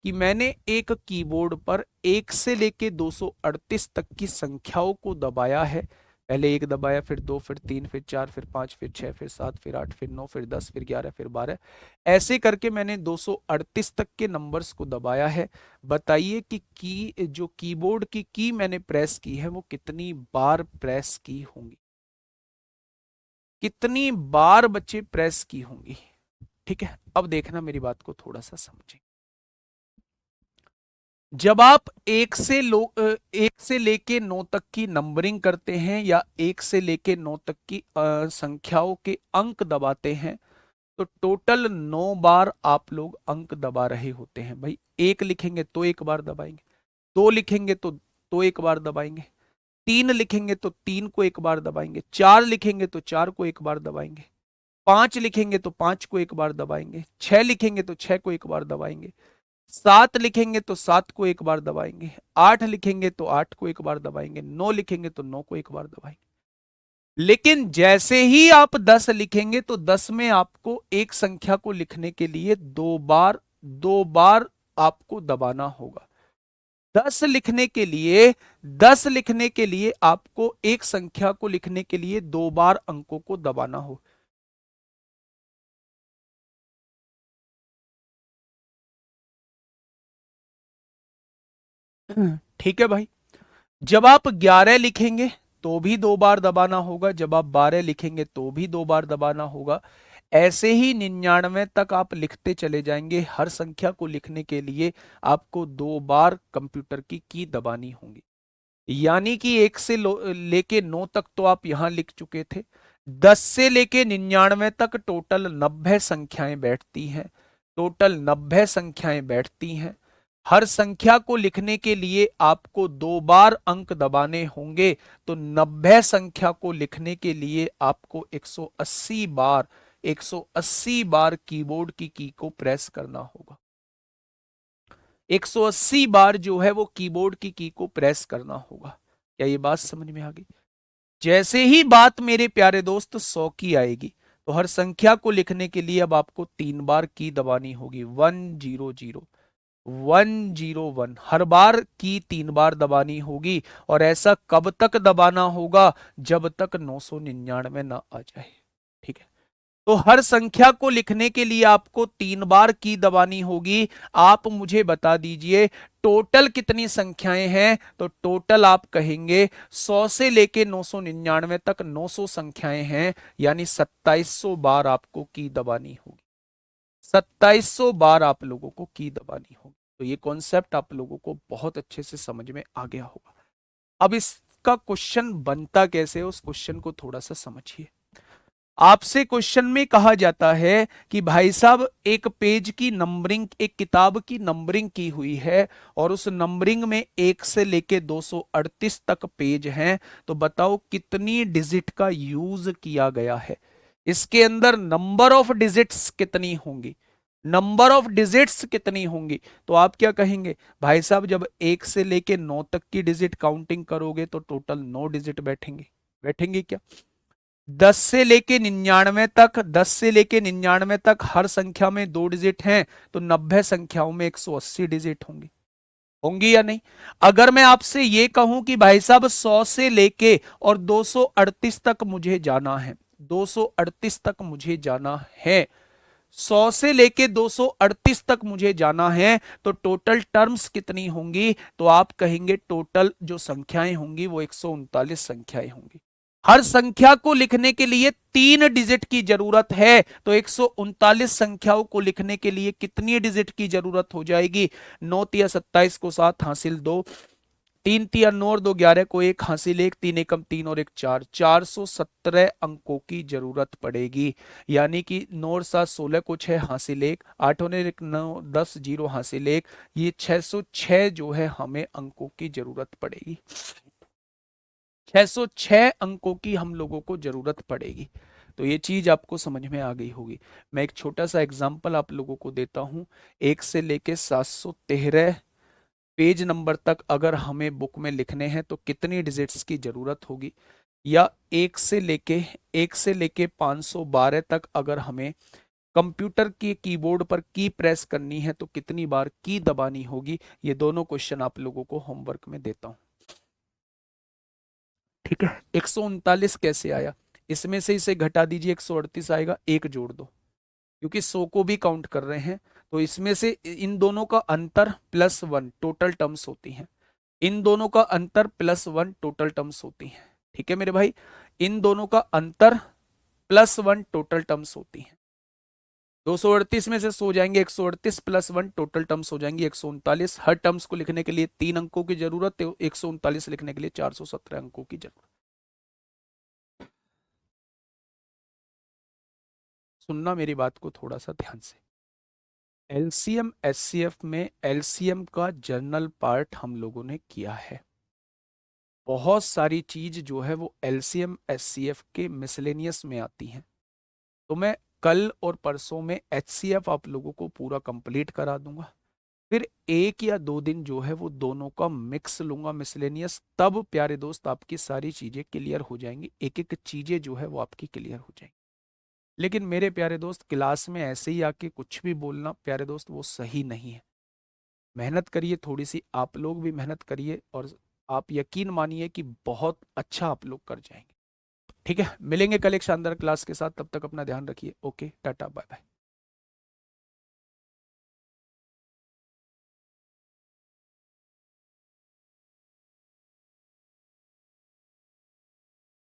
कि मैंने एक कीबोर्ड पर 1 से लेके 238 तक की संख्याओं को दबाया है। पहले 1 दबाया, फिर 2, फिर 3, फिर 4, फिर 5, फिर 6, फिर 7, फिर 8, फिर 9, फिर 10, फिर 11, फिर 12, ऐसे करके मैंने 238 तक के नंबर्स को दबाया है। बताइए कि जो कीबोर्ड की मैंने प्रेस की है वो कितनी बार प्रेस की होंगी, कितनी बार बच्चे प्रेस की होंगी। ठीक है, अब देखना मेरी बात को थोड़ा सा समझें। जब आप एक से लेके 9 तक की नंबरिंग करते हैं या 1 से लेके 9 तक की संख्याओं के अंक दबाते हैं, तो टोटल 9 बार आप लोग अंक दबा रहे होते हैं। भाई 1 लिखेंगे तो 1 बार दबाएंगे, 2 लिखेंगे तो 1 बार दबाएंगे, 3 लिखेंगे तो 3 को 1 बार दबाएंगे, 4 लिखेंगे तो 4 को 1 बार दबाएंगे, 5 लिखेंगे तो 5 को 1 बार दबाएंगे, 6 लिखेंगे तो 6 को 1 बार दबाएंगे, 7 लिखेंगे तो 7 को 1 बार दबाएंगे, 8 लिखेंगे तो 8 को 1 बार दबाएंगे, 9 लिखेंगे तो 9 को 1 बार दबाएंगे। लेकिन जैसे ही आप 10 लिखेंगे तो 10 में आपको एक संख्या को लिखने के लिए दो बार आपको दबाना होगा। 10 लिखने के लिए 10 लिखने के लिए आपको एक संख्या को लिखने के लिए 2 बार अंकों को दबाना हो। ठीक है भाई। जब आप 11 लिखेंगे तो भी 2 बार दबाना होगा, जब आप 12 लिखेंगे तो भी 2 बार दबाना होगा। ऐसे ही 99 तक आप लिखते चले जाएंगे। हर संख्या को लिखने के लिए आपको 2 बार कंप्यूटर की दबानी होगी। यानी कि 1 से लेके 9 तक तो आप यहां लिख चुके थे। 10 से लेके 99 तक टोटल 90 संख्याएं बैठती हैं, टोटल 90 संख्याएं बैठती हैं। हर संख्या को लिखने के लिए आपको 2 बार अंक दबाने होंगे, तो 90 संख्या को लिखने के लिए आपको 180 बार 180 बार कीबोर्ड की को प्रेस करना होगा। 180 बार जो है वो कीबोर्ड की को प्रेस करना होगा। क्या ये बात समझ में आ गई? जैसे ही बात मेरे प्यारे दोस्त 100 की आएगी, तो हर संख्या को लिखने के लिए अब आपको 3 बार की दबानी होगी। 100 101, हर बार की 3 बार दबानी होगी। और ऐसा कब तक दबाना होगा? जब तक 999 ना आ जाए। ठीक है, तो हर संख्या को लिखने के लिए आपको 3 बार की दबानी होगी। आप मुझे बता दीजिए टोटल कितनी संख्याएं हैं? तो टोटल आप कहेंगे 100 से लेके 999 तक 900 संख्याएं हैं, यानी 2700 बार आपको की दबानी होगी। 2700 बार आप लोगों को की दबानी होगी। तो ये कॉन्सेप्ट आप लोगों को बहुत अच्छे से समझ में आ गया होगा। अब इसका क्वेश्चन बनता कैसे है, उस क्वेश्चन को थोड़ा सा समझिए। आपसे क्वेश्चन में कहा जाता है कि भाई साहब एक पेज की नंबरिंग, एक किताब की नंबरिंग की हुई है और उस नंबरिंग में 1 से लेके 238 तक पेज हैं, तो बताओ कितनी डिजिट का यूज किया गया है। इसके अंदर नंबर ऑफ डिजिट्स कितनी होंगी, नंबर ऑफ डिजिट्स कितनी होंगी? तो आप क्या कहेंगे? भाई साहब जब 1 से लेके 9 तक की डिजिट काउंटिंग करोगे तो टोटल 9 डिजिट बैठेंगे। बैठेंगे क्या? 10 से लेके 99 तक, 10 से लेके 99 तक हर संख्या में 2 डिजिट हैं, तो 90 संख्याओं में 180 डिजिट होंगी। होंगी या नहीं? अगर मैं आपसे ये कहूं कि भाई साहब 100 से लेके और 238 तक मुझे जाना है, 238 तक मुझे जाना है, 100 से लेके 238 तक मुझे जाना है, तो टोटल टर्म्स कितनी होंगी? तो आप कहेंगे टोटल जो संख्याएं होंगी वो 139 संख्याएं होंगी। हर संख्या को लिखने के लिए 3 डिजिट की जरूरत है, तो 139 संख्याओं को लिखने के लिए कितनी डिजिट की जरूरत हो जाएगी? 9 तिया 27 को 7 हासिल 2, 3 तिया 9 और 2 11 को 1 हासिल 1, 3 एकम 3 और 1 4, 417 अंकों की जरूरत पड़ेगी। यानी कि 9 और 7 16 को 6 हासिल 1, 8 और 1 9 10 0 हासिल 1, ये 606 जो है हमें अंकों की जरूरत पड़ेगी। 606 अंकों की हम लोगों को जरूरत पड़ेगी। तो ये चीज आपको समझ में आ गई होगी। मैं एक छोटा सा एग्जांपल आप लोगों को देता हूं। 1 से लेके 713 पेज नंबर तक अगर हमें बुक में लिखने हैं तो कितनी डिजिट्स की जरूरत होगी, या 1 से लेके 512 तक अगर हमें कंप्यूटर के कीबोर्ड पर की प्रेस करनी है तो कितनी बार की दबानी होगी। ये दोनों क्वेश्चन आप लोगों को होमवर्क में देता हूं। ठीक है, 139 कैसे आया, इसमें से इसे घटा दीजिए, 138 आएगा, एक जोड़ दो, क्योंकि 100 को भी काउंट कर रहे हैं। तो इसमें से इन दोनों का अंतर +1 टोटल टर्म्स होती हैं। इन दोनों का अंतर +1 टोटल टर्म्स होती हैं। ठीक है मेरे भाई, इन दोनों का अंतर +1 टोटल टर्म्स होती हैं। 238 में से सो जाएंगे, 138 +1 टोटल टर्म्स हो जाएंगी 139। हर टर्म्स को लिखने के लिए 3 अंकों की जरूरत है, 139 लिखने के लिए 417 अंकों की जरूरत। सुनना मेरी बात को थोड़ा सा ध्यान से। एलसीएम एचसीएफ में एलसीएम का जर्नल पार्ट हम लोगों ने किया है। बहुत सारी चीज जो है वो एलसीएम एचसीएफ के मिसलेनियस में आती हैं। तो मैं कल और परसों में एचसीएफ आप लोगों को पूरा कंप्लीट करा दूंगा। फिर 1 या 2 दिन जो है वो दोनों का मिक्स लूंगा मिसलेनियस। तब प्यारे दोस्त आपकी सारी चीजें क्लियर हो जाएंगी, एक एक चीजें जो है वो आपकी क्लियर हो जाएंगी। लेकिन मेरे प्यारे दोस्त, क्लास में ऐसे ही आके कुछ भी बोलना प्यारे दोस्त वो सही नहीं है। मेहनत करिए थोड़ी सी, आप लोग भी मेहनत करिए, और आप यकीन मानिए कि बहुत अच्छा आप लोग कर जाएंगे। ठीक है, मिलेंगे कल एक शानदार क्लास के साथ, तब तक अपना ध्यान रखिए। Okay, tata bye bye.